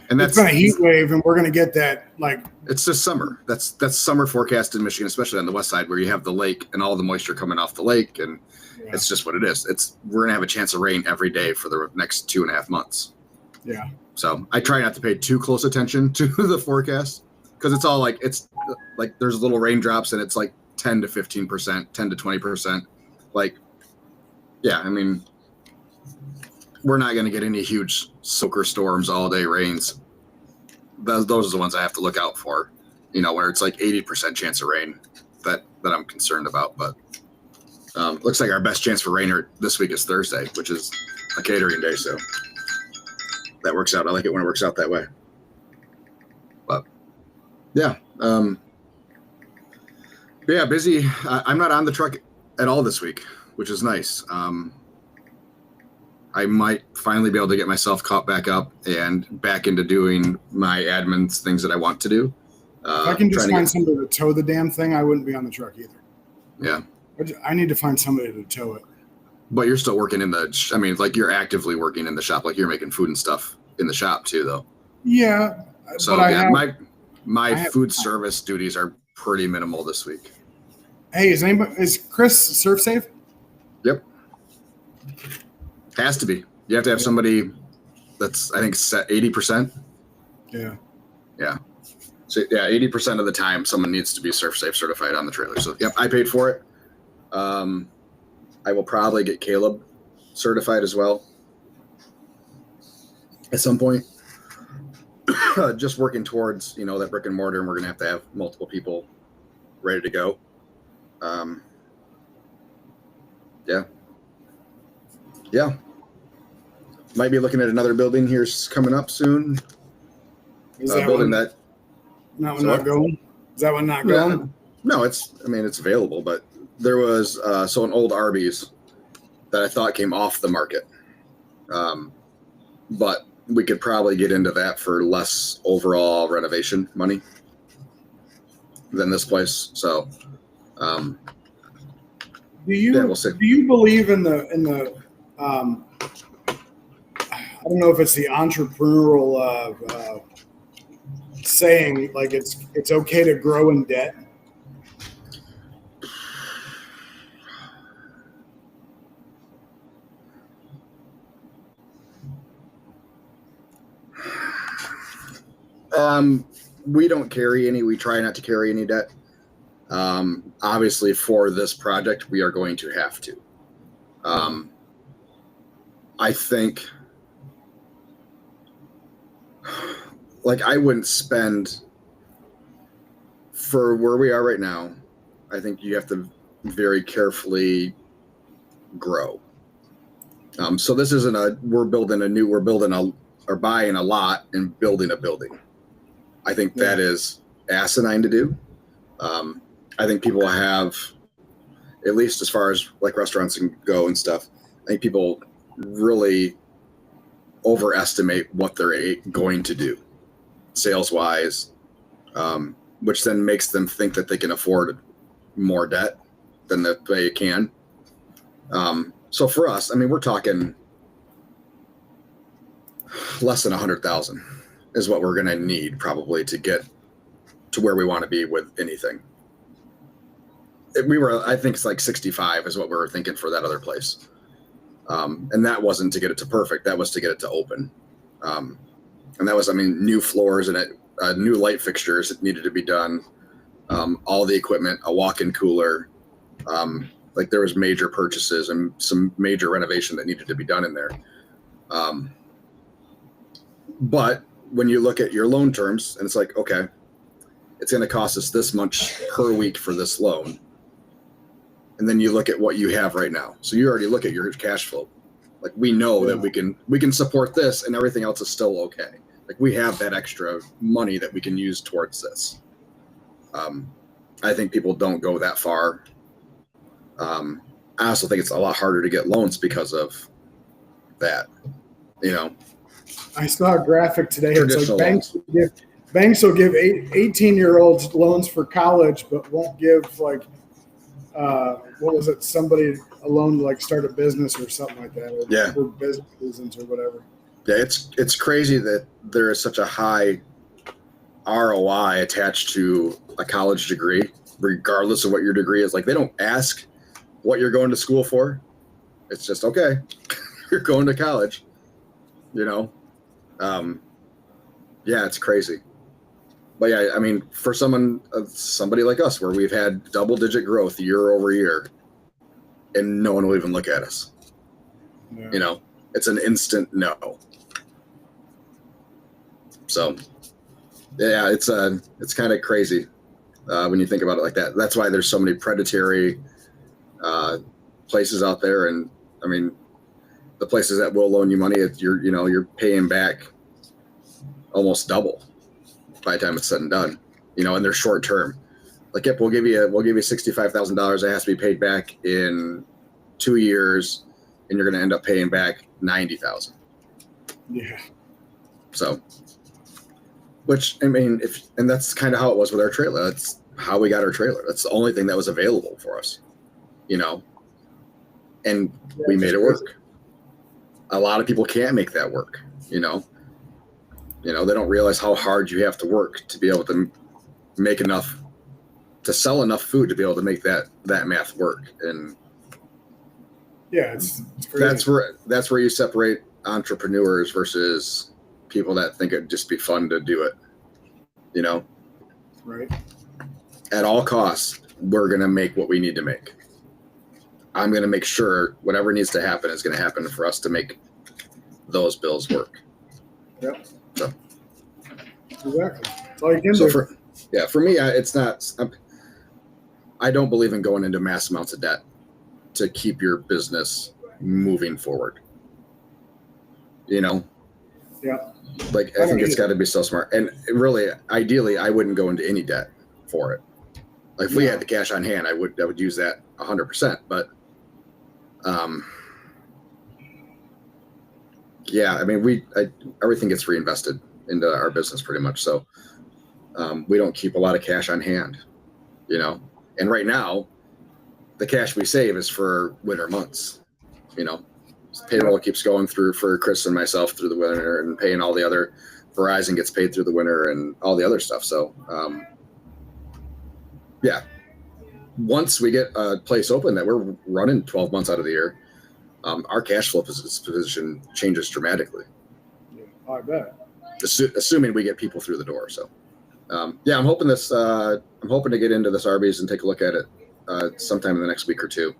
It's been a heat wave, and we're gonna get that. Like it's just summer. That's summer forecast in Michigan, especially on the west side where you have the lake and all the moisture coming off the lake, and it's just what it is. We're gonna have a chance of rain every day for the next 2.5 months. Yeah. So I try not to pay too close attention to the forecast because it's all like there's little raindrops and it's like 10 to 15%, 10 to 20%. Like, yeah, I mean, we're not going to get any huge soaker storms all day rains. Those are the ones I have to look out for, where it's like 80% chance of rain that I'm concerned about. But looks like our best chance for rain this week is Thursday, which is a catering day. So that works out. I like it when it works out that way. But yeah. Yeah, busy. I'm not on the truck at all this week, which is nice. I might finally be able to get myself caught back up and back into doing my admin things that I want to do. If I can just find somebody to tow the damn thing, I wouldn't be on the truck either. Yeah. I need to find somebody to tow it. But you're still working you're actively working in the shop. Like you're making food and stuff in the shop too, though. Yeah. So but my food service duties are pretty minimal this week. Hey, is Chris Surf Safe? Yep. Has to be. You have to have somebody That's I think set 80%. Yeah. So yeah, 80% of the time someone needs to be Surf Safe certified on the trailer. So yep, I paid for it. I will probably get Caleb certified as well at some point. Just working towards, that brick and mortar, and we're going to have multiple people ready to go. Yeah. Might be looking at another building here coming up soon. Is that Building one, that. that one not going? Is that one not going? No, it's available, but there was an old Arby's that I thought came off the market. But we could probably get into that for less overall renovation money than this place. So, we'll see. Do you believe in the I don't know if it's the entrepreneurial saying, like it's okay to grow in debt? We don't carry any. We try not to carry any debt. Obviously, for this project, we are going to have to. I think, I wouldn't spend for where we are right now. I think you have to very carefully grow. So this isn't we're buying a lot and building a building. I think that is asinine to do. I think people have, at least as far as restaurants can go and stuff, I think people really overestimate what they're going to do sales wise, which then makes them think that they can afford more debt than that they can. So for us, we're talking less than 100,000 is what we're going to need probably to get to where we want to be with anything. I think it's 65 is what we were thinking for that other place. And that wasn't to get it to perfect. That was to get it to open. And that was, new floors and new light fixtures that needed to be done. All the equipment, a walk-in cooler. There was major purchases and some major renovation that needed to be done in there. But when you look at your loan terms and it's okay, it's going to cost us this much per week for this loan. And then you look at what you have right now. So you already look at your cash flow. We know that we can support this and everything else is still okay. We have that extra money that we can use towards this. I think people don't go that far. I also think it's a lot harder to get loans because of that, I saw a graphic today. It's Traditional banks will give 18-year-olds loans for college, but won't give what was it? Somebody a loan to start a business or something like that. Or business reasons or whatever. Yeah, it's crazy that there is such a high ROI attached to a college degree, regardless of what your degree is. They don't ask what you're going to school for. It's just, okay, you're going to college, yeah, it's crazy. But yeah, for somebody like us, where we've had double-digit growth year over year, and no one will even look at us. Yeah. It's an instant no. So, yeah, it's kind of crazy when you think about it like that. That's why there's so many predatory places out there, and the places that will loan you money, you're paying back almost double by the time it's said and done, and they're short term. Yep, we'll give you $65,000. It has to be paid back in 2 years, and you're going to end up paying back $90,000. Yeah. So, which and that's kind of how it was with our trailer. That's how we got our trailer. That's the only thing that was available for us, and we made it work. A lot of people can't make that work, they don't realize how hard you have to work to be able to make enough, to sell enough food to be able to make that math work. And yeah, it's crazy. That's where you separate entrepreneurs versus people that think it'd just be fun to do it. You know, Right. at all costs, we're going to make what we need to make. I'm going to make sure whatever needs to happen is going to happen for us to make those bills work. Yep. So, Exactly. That's all you can so do. for me, it's not. I don't believe in going into mass amounts of debt to keep your business moving forward. You know, Yeah. like I think it's got to be so smart. And really, ideally, I wouldn't go into any debt for it. Like if we had the cash on hand, I would use that 100%. But yeah, I mean, everything gets reinvested into our business pretty much. So we don't keep a lot of cash on hand, you know. And right now, the cash we save is for winter months, you know. Payroll keeps going through for Chris and myself through the winter, and paying all the other. Verizon gets paid through the winter and all the other stuff. So yeah, once we get a place open that we're running 12 months out of the year, our cash flow position changes dramatically. Yeah, I bet. Assuming we get people through the door. So yeah, I'm hoping to get into this Arby's and take a look at it sometime in the next week or two.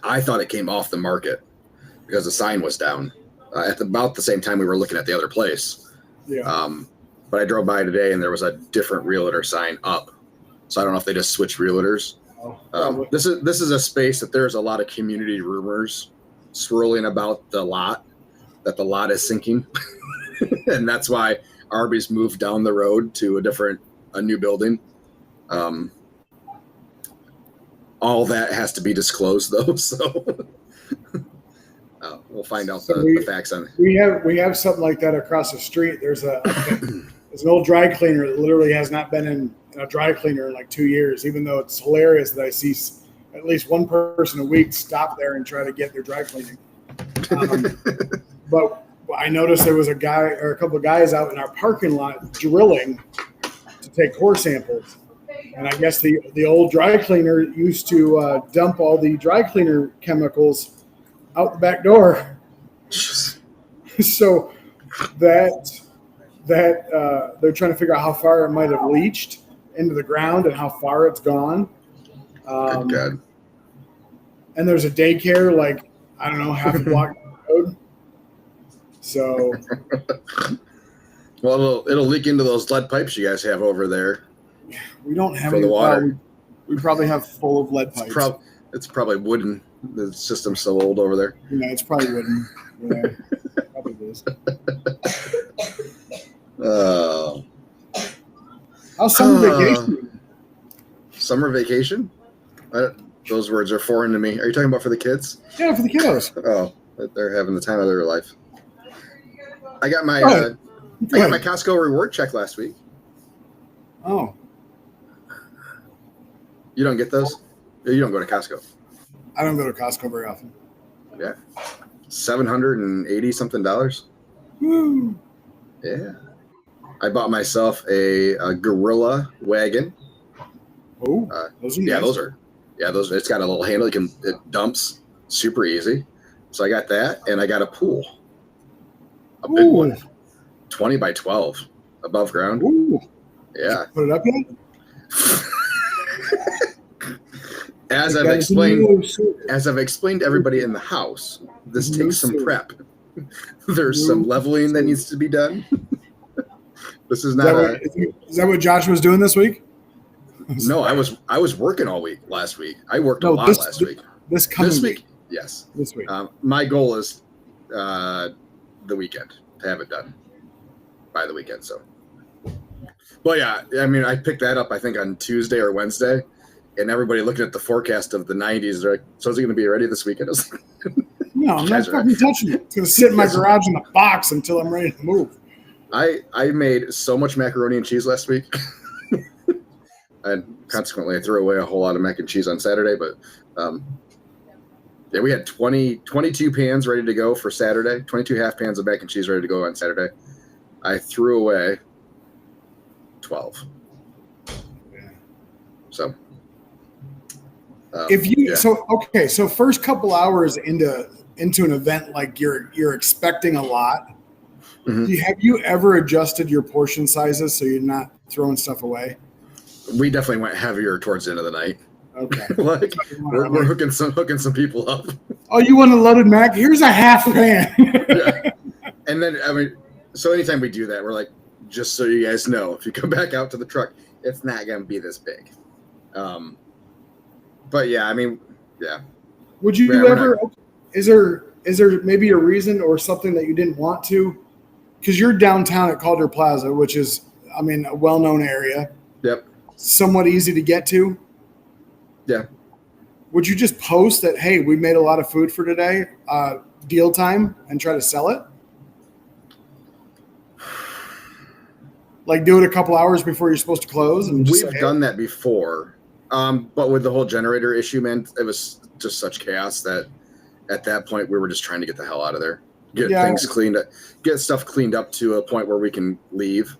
I thought it came off the market because the sign was down at about the same time we were looking at the other place. Yeah. But I drove by today and there was a different realtor sign up. So I don't know if they just switched realtors. This is a space that there's a lot of community rumors swirling about the lot, that the lot is sinking. And that's why Arby's moved down the road to a new building. All that has to be disclosed though. So we'll find out the facts on it. We have something like that across the street. There's an old dry cleaner that literally has not been in a dry cleaner in like 2 years, even though it's hilarious that I see at least one person a week stop there and try to get their dry cleaning. But I noticed there was a guy or a couple of guys out in our parking lot drilling to take core samples. And I guess the old dry cleaner used to dump all the dry cleaner chemicals out the back door. So that they're trying to figure out how far it might have leached into the ground and how far it's gone. Good God. And there's a daycare like, I don't know, half a block down the road. So well, it'll leak into those lead pipes you guys have over there. We don't have for any the water. We probably have full of lead pipes. It's probably wooden. The system's so old over there. Yeah, it's probably wooden. Yeah, probably is. How's summer vacation? Summer vacation? Those words are foreign to me. Are you talking about for the kids? Yeah, for the kiddos. Oh, they're having the time of their life. I got my my Costco reward check last week. Oh. You don't get those? You don't go to Costco. I don't go to Costco very often. Yeah. $780 something. Woo. Yeah. I bought myself a gorilla wagon. Oh, those are nice. Those it's got a little handle. It dumps super easy. So I got that, and I got a pool. A big one. 20 by 12 above ground. Ooh. Yeah. Put it up yet? As I've explained to everybody in the house, this takes some prep. There's some leveling that needs to be done. This is not is that what Josh was doing this week? No, I was working all week last week. I worked a lot last week. This coming week. Yes. This week. My goal is the weekend to have it done by the weekend. So, well, yeah, I mean, I picked that up, I think, on Tuesday or Wednesday, and everybody looking at the forecast of the 90s, they're like, so is it going to be ready this weekend? I was like, no, I'm not fucking touching it. It's going to sit in my garage in a box until I'm ready to move. I made so much macaroni and cheese last week. And consequently, I threw away a whole lot of mac and cheese on Saturday. But yeah, we had 22 pans ready to go for Saturday, 22 half pans of mac and cheese ready to go on Saturday. I threw away 12. So so first couple hours into into an event like you're expecting a lot. Mhm. Have you ever adjusted your portion sizes so you're not throwing stuff away? We definitely went heavier towards the end of the night. Okay. Like we're hooking some people up. Oh, you want a loaded mac? Here's a half pan. Yeah. And then I mean, so anytime we do that, we're like, just so you guys know, if you come back out to the truck, it's not gonna be this big. But yeah, I mean, yeah. Would you Yeah, ever? Is there maybe a reason or something that you didn't want to? Because you're downtown at Calder Plaza, which is, I mean, a well-known area. Yep. Somewhat easy to get to. Yeah. Would you just post that, hey, we made a lot of food for today, deal time, and try to sell it? Like do it a couple hours before you're supposed to close? And just We've done that before. But with the whole generator issue, man, it was just such chaos that at that point we were just trying to get the hell out of there. Get things cleaned up, get stuff cleaned up to a point where we can leave.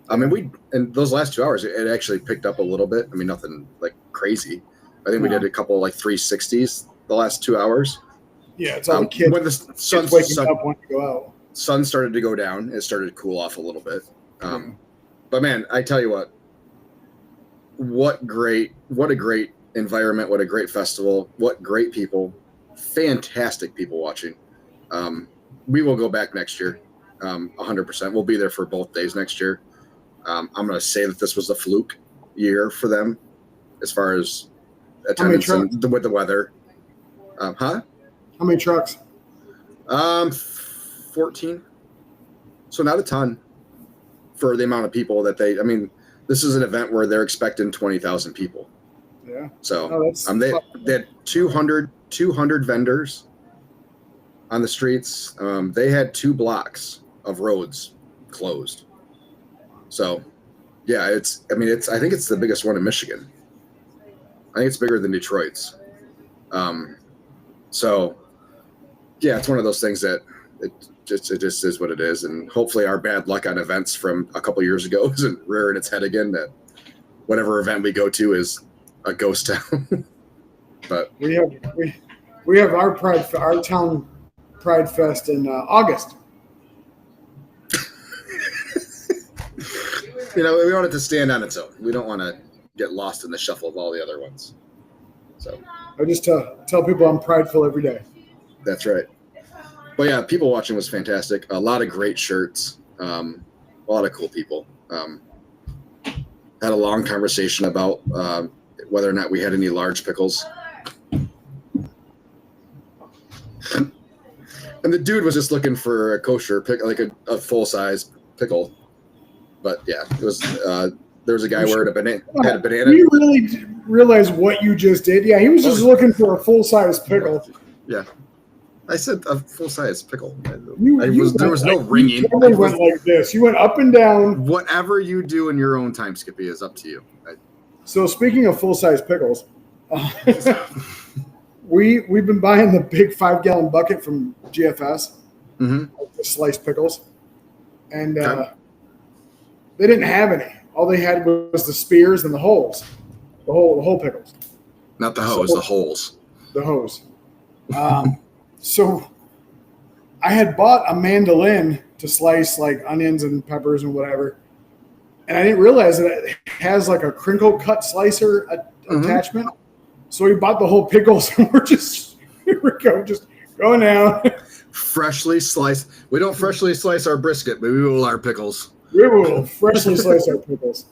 I mean, in those last 2 hours, it actually picked up a little bit. I mean, nothing like crazy. I think we did a couple like 360s the last 2 hours. Yeah, it's all the kids. When the Kids waking up wanting to go out. sun started to go down, it started to cool off a little bit. But man, I tell you what a great environment, what a great festival, what great people, fantastic people watching. We will go back next year, 100%. We'll be there for both days next year. I'm going to say that this was a fluke year for them as far as attendance and with the weather. How many trucks? 14. So not a ton for the amount of people that I mean, this is an event where they're expecting 20,000 people. Yeah. So they had 200 vendors on the streets. They had 2 blocks of roads closed. So yeah, I think it's the biggest one in Michigan. I think it's bigger than Detroit's. So yeah, it's one of those things that it just is what it is. And hopefully our bad luck on events from a couple years ago isn't rearing its head again, that whatever event we go to is a ghost town. But we have our town Pride Fest in August. we want it to stand on its own. We don't want to get lost in the shuffle of all the other ones. So I just tell people I'm prideful every day. That's right. But yeah, people watching was fantastic. A lot of great shirts. A lot of cool people. Had a long conversation about whether or not we had any large pickles. And the dude was just looking for a kosher pickle, like a full size pickle. But yeah, it was. There was a guy wearing had a banana. Do you really realize what you just did? Yeah, he was just looking for a full size pickle. Yeah, I said a full size pickle. There was no ringing. You went like this. You went up and down. Whatever you do in your own time, Skippy, is up to you. So speaking of full size pickles, we've been buying the big 5-gallon bucket from GFS, the sliced pickles, and they didn't have any. All they had was the spears and the holes, the whole pickles. Not the hose, the holes. The hose. So I had bought a mandolin to slice like onions and peppers and whatever, and I didn't realize that it has like a crinkle cut slicer attachment. So we bought the whole pickles, and here we go, just going down. Freshly sliced. We don't freshly slice our brisket, but we will our pickles. We will freshly slice our pickles.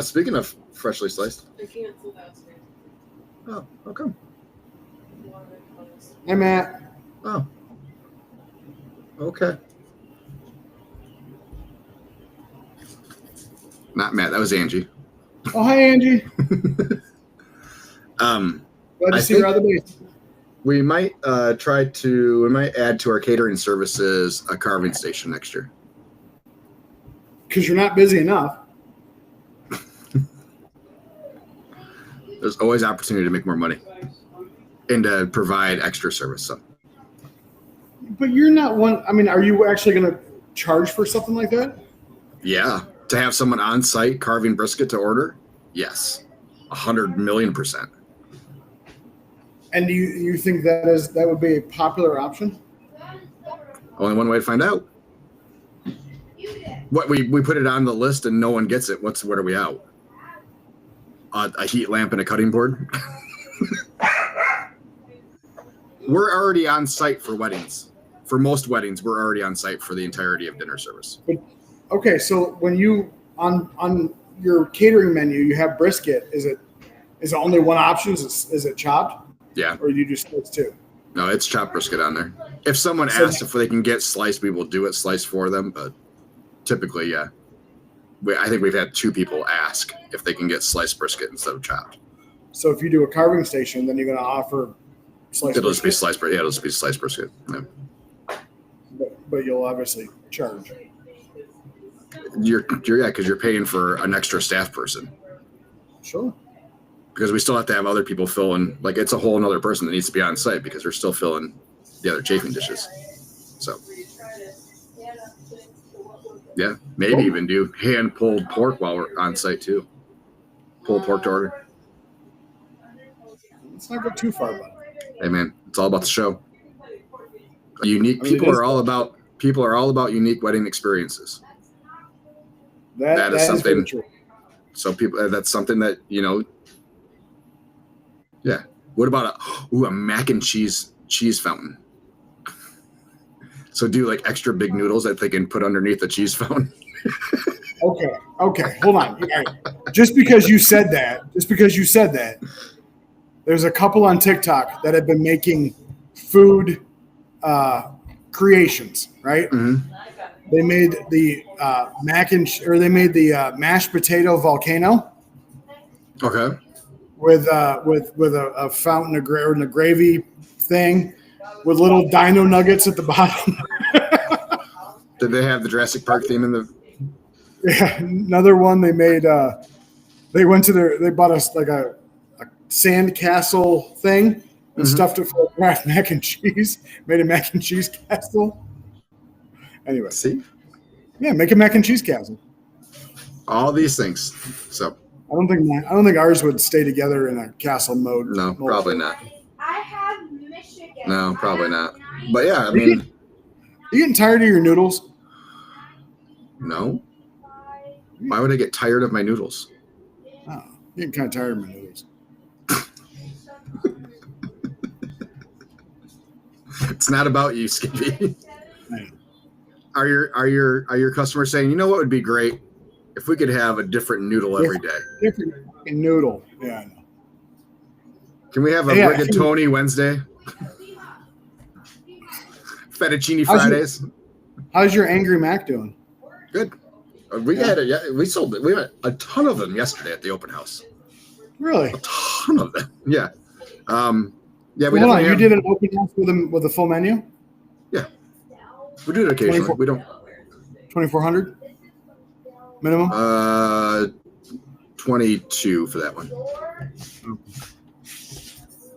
Speaking of freshly sliced. They canceled that today. Oh, how come? Hey, Matt. Oh. Okay. Not Matt. That was Angie. Oh, hi, Angie. Glad to see you out of the base. We might add to our catering services a carving station next year. Because you're not busy enough. There's always opportunity to make more money and to provide extra service. So. But you're not one. I mean, are you actually going to charge for something like that? Yeah. To have someone on site carving brisket to order? Yes. 100,000,000%. And do you think that would be a popular option? Only one way to find out. What we put it on the list and no one gets it. What are we out? A heat lamp and a cutting board. We're already on site for weddings. For most weddings, we're already on site for the entirety of dinner service. Okay, so when you on your catering menu, you have brisket. Is it only one option? Is it chopped? Yeah. Or do you do splits too? No, it's chopped brisket on there. If someone asks if they can get sliced, we will do it sliced for them. But typically, yeah. I think we've had 2 people ask if they can get sliced brisket instead of chopped. So if you do a carving station, then you're going to offer sliced It'll just be brisket? sliced brisket. Yeah, it'll just be sliced brisket. Yeah. But you'll obviously charge. You're because you're paying for an extra staff person. Sure. Because we still have to have other people fill in. Like, it's a whole another person that needs to be on site because they're still filling the other chafing dishes. So, yeah, maybe even do hand pulled pork while we're on site too. Pulled pork to order. Let's not go too far, bud. Hey man, it's all about the show. Unique people are all about unique wedding experiences. That is something. very true. So people, that's something that, yeah. What about a mac and cheese fountain? So do like extra big noodles that they can put underneath the cheese fountain. Okay. Hold on. All right. Just because you said that, there's a couple on TikTok that have been making food creations, right? Mm-hmm. They made the mashed potato volcano. Okay. With a fountain of and a gravy thing with little dino nuggets at the bottom. Did they have the Jurassic Park theme in the? Yeah, another one they made. They bought us like a sand castle thing and stuffed it full of Kraft mac and cheese. Made a mac and cheese castle. Anyway, See, yeah, make a mac and cheese castle. all these things. So I don't think ours would stay together in a castle mode. no, probably not. I have Michigan. No, probably not. But yeah, I mean, You getting tired of your noodles? no. Why would I get tired of my noodles? Oh, I'm getting kind of tired of my noodles. It's not about you, Skippy. Man. Are your customers saying, you know what would be great if we could have a different noodle every day? Different fucking noodle. Yeah, I know. Can we have a Yeah, rigatoni Wednesday? Fettuccine Fridays? How's your Angry Mac doing? Good. We had it. Yeah, we sold it. We had a ton of them yesterday at the open house. Really? A ton of them. Yeah. Yeah. We Hold on. definitely You have- did an open house with a full menu? Yeah. We do it occasionally. 24 We don't. 2,400 minimum. 22 for that one.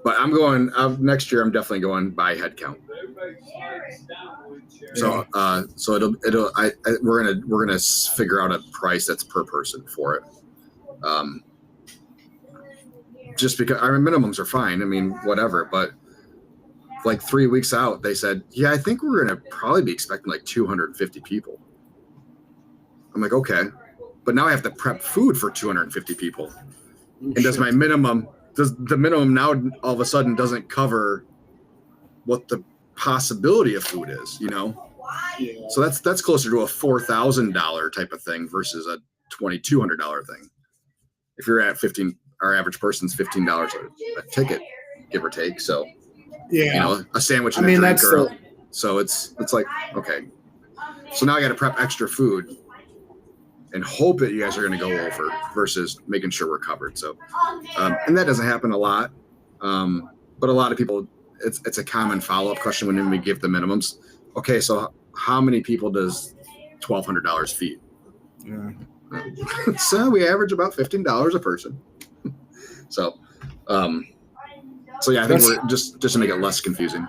But I'm going next year. I'm definitely going by head count. So, we're gonna figure out a price that's per person for it. Just because our minimums are fine. I mean, whatever. But like 3 weeks out, they said, yeah, I think we're gonna probably be expecting like 250 people. I'm like, okay, but now I have to prep food for 250 people. And does the minimum now all of a sudden doesn't cover what the possibility of food is, Yeah. So that's closer to a $4,000 type of thing versus a $2,200 thing. If you're at 15, our average person's $15 a ticket, give or take. So Yeah. a sandwich I and mean, a drink, that's or so it's like, okay, so now I got to prep extra food and hope that you guys are going to go over versus making sure we're covered. So, and that doesn't happen a lot. But a lot of people, it's a common follow-up question when we give the minimums. Okay, so how many people does $1,200 feed? Yeah. So we average about $15 a person. So yeah, I think we're just to make it less confusing.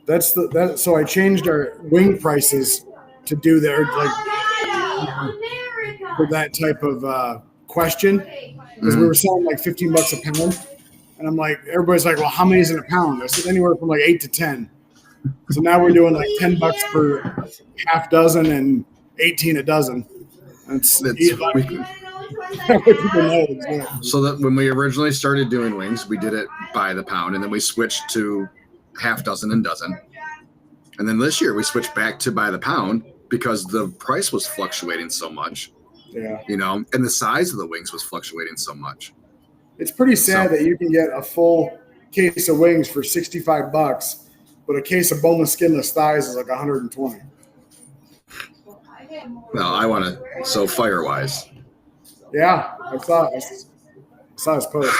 So I changed our wing prices to do their for that type of question because we were selling like $15 a pound. And I'm like, everybody's like, well, how many is in a pound? I said anywhere from like 8 to 10. So now we're doing like $10 for half dozen and 18 a dozen. It's That's, like, we, people know exactly. so that when we originally started doing wings, we did it by the pound, and then we switched to half dozen and dozen. And then this year we switched back to by the pound because the price was fluctuating so much, Yeah. you know, and the size of the wings was fluctuating so much. It's pretty sad that you can get a full case of wings for $65, but a case of boneless, skinless thighs is like 120. No, I want to. So Firewise, Yeah, I saw his post.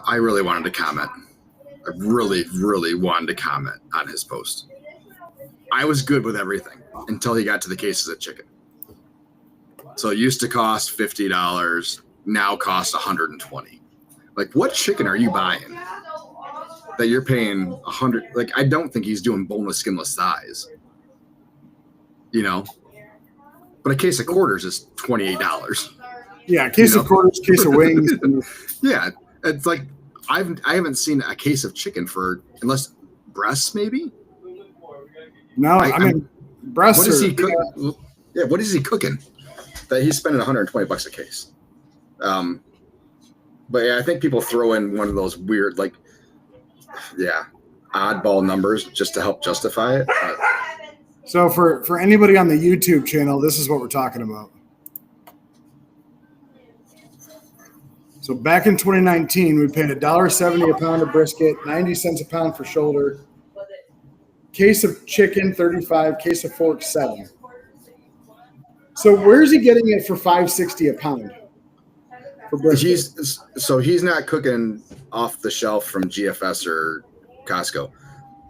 I really wanted to comment. I really, really wanted to comment on his post. I was good with everything until he got to the cases of chicken. So it used to cost $50, now costs $120. Like, what chicken are you buying that you're paying $100? Like, I don't think he's doing boneless, skinless thighs. You know, but a case of quarters is $28. Yeah, case of quarters, case of wings. Yeah, it's like I haven't seen a case of chicken for unless breasts maybe. No, I mean breasts. What is he are- cooking? Yeah, what is he cooking? That he's spending $120 a case. But yeah, I think people throw in one of those weird, like, yeah, oddball numbers just to help justify it. So for anybody on the YouTube channel, this is what we're talking about. So back in 2019, we paid $1.70 a pound of brisket, 90 cents a pound for shoulder. Case of chicken, 35. Case of pork, 7. So where's he getting it for $5.60 a pound? For brisket? He's not cooking off the shelf from GFS or Costco.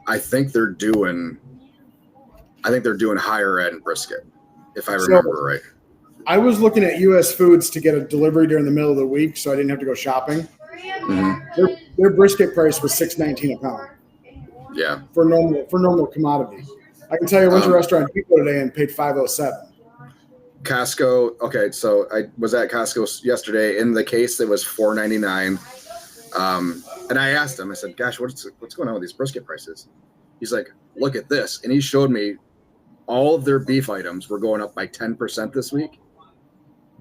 I think they're doing higher end brisket, if I remember right. I was looking at US Foods to get a delivery during the middle of the week, so I didn't have to go shopping. Mm-hmm. Their brisket price was $6.19 a pound Yeah. for normal commodity. I can tell you, I went to Restaurant Depot today and paid $5.07. Costco. Okay, so I was at Costco yesterday. In the case, it was $4.99. And I asked him. I said, "Gosh, what's going on with these brisket prices?" He's like, "Look at this," and he showed me all of their beef items were going up by 10% this week.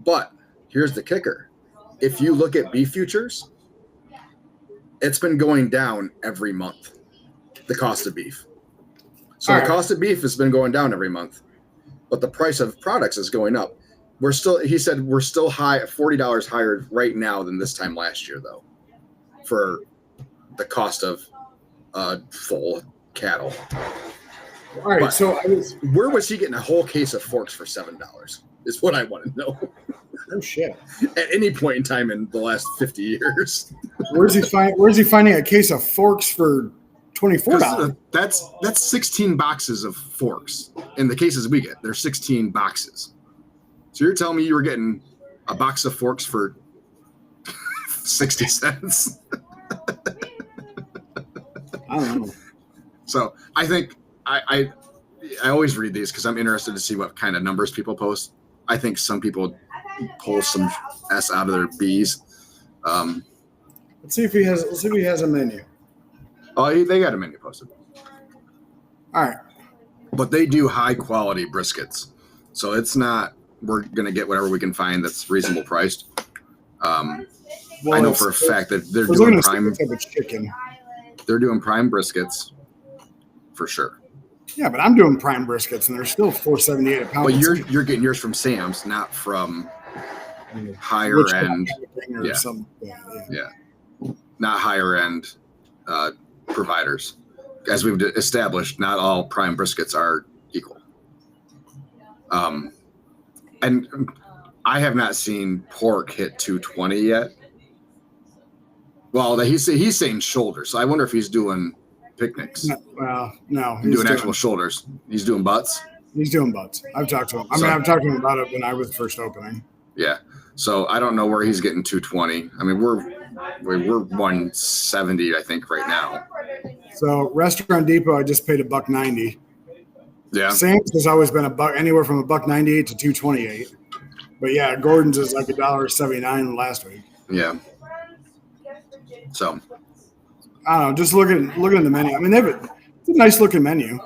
But here's the kicker: if you look at beef futures, it's been going down every month. The cost of beef. So the cost of beef has been going down every month. But the price of products is going up. He said we're still high at $40 higher right now than this time last year, though, for the cost of full cattle. All right, But so where was he getting a whole case of forks for $7? Is what I want to know. oh shit. At any point in time in the last 50 years. Where's he finding a case of forks for $24? That's 16 boxes of forks. In the cases we get, there's 16 boxes. So you're telling me you were getting a box of forks for 60 cents? I don't know. So I think I always read these because I'm interested to see what kind of numbers people post. I think some people pull some S out of their B's. Let's see if he has a menu. Oh, they got a menu posted. All right. But they do high quality briskets. So it's not, we're going to get whatever we can find that's reasonable priced. I know for a fact that they're doing prime. Chicken. They're doing prime briskets for sure. Yeah, but I'm doing prime briskets and they're still $4.78 a pound. But you're getting yours from Sam's, not from higher end. Or Yeah. something. Yeah. Not higher end providers. As we've established, not all prime briskets are equal. And I have not seen pork hit 220 yet. Well, he's saying shoulders, so I wonder if he's doing picnics. No. He's doing actual shoulders. He's doing butts. He's doing butts. I've talked to him. I've talked to him about it when I was first opening. Yeah. So I don't know where he's getting 220. I mean, we're 170, I think, right now. So Restaurant Depot, I just paid $1.90. Yeah. Sam's has always been anywhere from $1.98 to $2.28. But yeah, Gordon's is like $1.79 last week. Yeah. So I don't know. Just looking at the menu. I mean, it's a nice looking menu.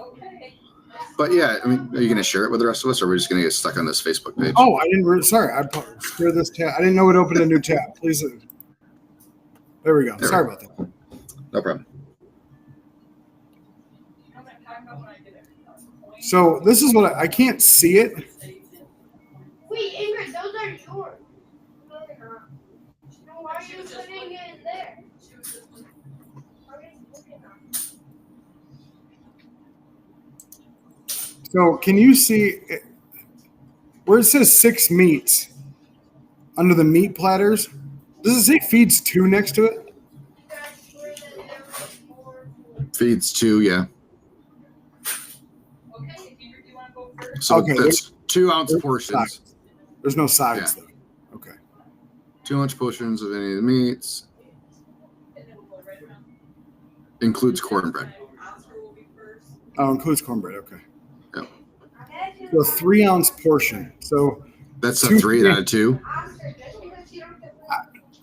But yeah, I mean, are you going to share it with the rest of us, or are we just going to get stuck on this Facebook page? Oh, I didn't. Sorry, I screwed this tab. I didn't know it opened a new tab. Please. There we go. There we Sorry go. about that. No problem. So this is what I can't see it. Wait, Ingrid, those are yours. No, they're not. No, why are you putting it in there? So can you see where it says 6 meats under the meat platters? Does it say feeds 2 next to it? Feeds 2, yeah. So Okay, that's 2 ounce there's portions. sides. There's no sides though. Okay. 2 ounce portions of any of the meats. Includes cornbread. Oh, includes cornbread. Okay. Yep. So 3 ounce portion. So That's a 2 3 out of 2.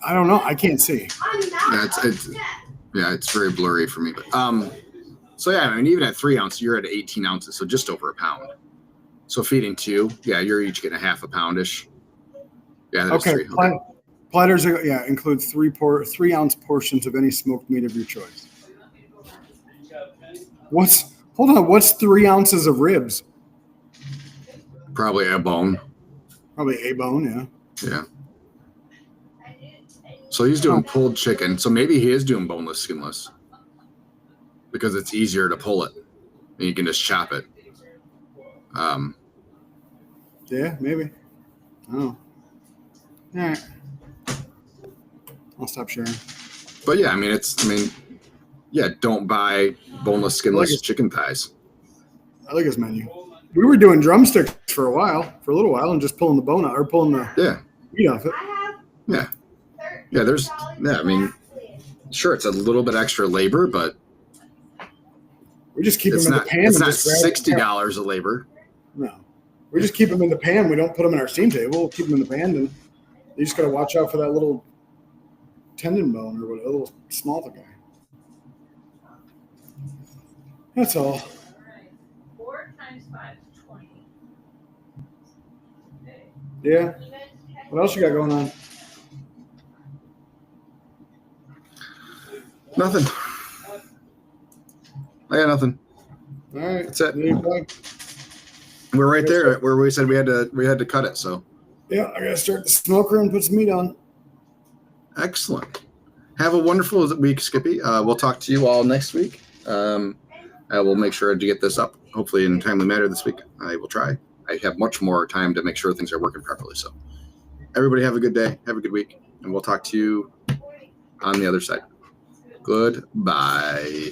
I don't know. I can't see. Yeah, it's very blurry for me. But so yeah, I mean, even at 3 ounces, you're at 18 ounces, so just over a pound. So feeding 2, yeah, you're each getting a half a poundish. Yeah, there's Okay. 3. Okay. Platters include 3 ounce portions of any smoked meat of your choice. What's 3 ounces of ribs? Probably a bone. Probably a bone, yeah. Yeah. So he's doing pulled chicken. So maybe he is doing boneless, skinless, because it's easier to pull it, and you can just chop it. Yeah, maybe. Oh. All right. I'll stop sharing. But yeah, I mean, yeah, don't buy boneless, skinless chicken thighs. I like his menu. We were doing drumsticks for a little while, and just pulling the bone out or pulling the meat off it. Yeah. I mean, sure, it's a little bit extra labor, but We just keep them it's in not the pan. it's and not just grab $60 of labor. No. We just keep them in the pan. We don't put them in our steam table. We'll keep them in the pan, and you just got to watch out for that little tendon bone or whatever, little small guy. That's all. 4 times 5 is 20. Yeah. What else you got going on? Nothing. I got nothing. All right. That's it. Any plug? We're right there where we said we had to cut it. So Yeah, I gotta start the smoker and put some meat on. excellent. Have a wonderful week, Skippy. We'll talk to you all next week. I will make sure to get this up, hopefully in a timely manner this week. I will try. I have much more time to make sure things are working properly. So everybody have a good day. Have a good week. And we'll talk to you on the other side. Goodbye.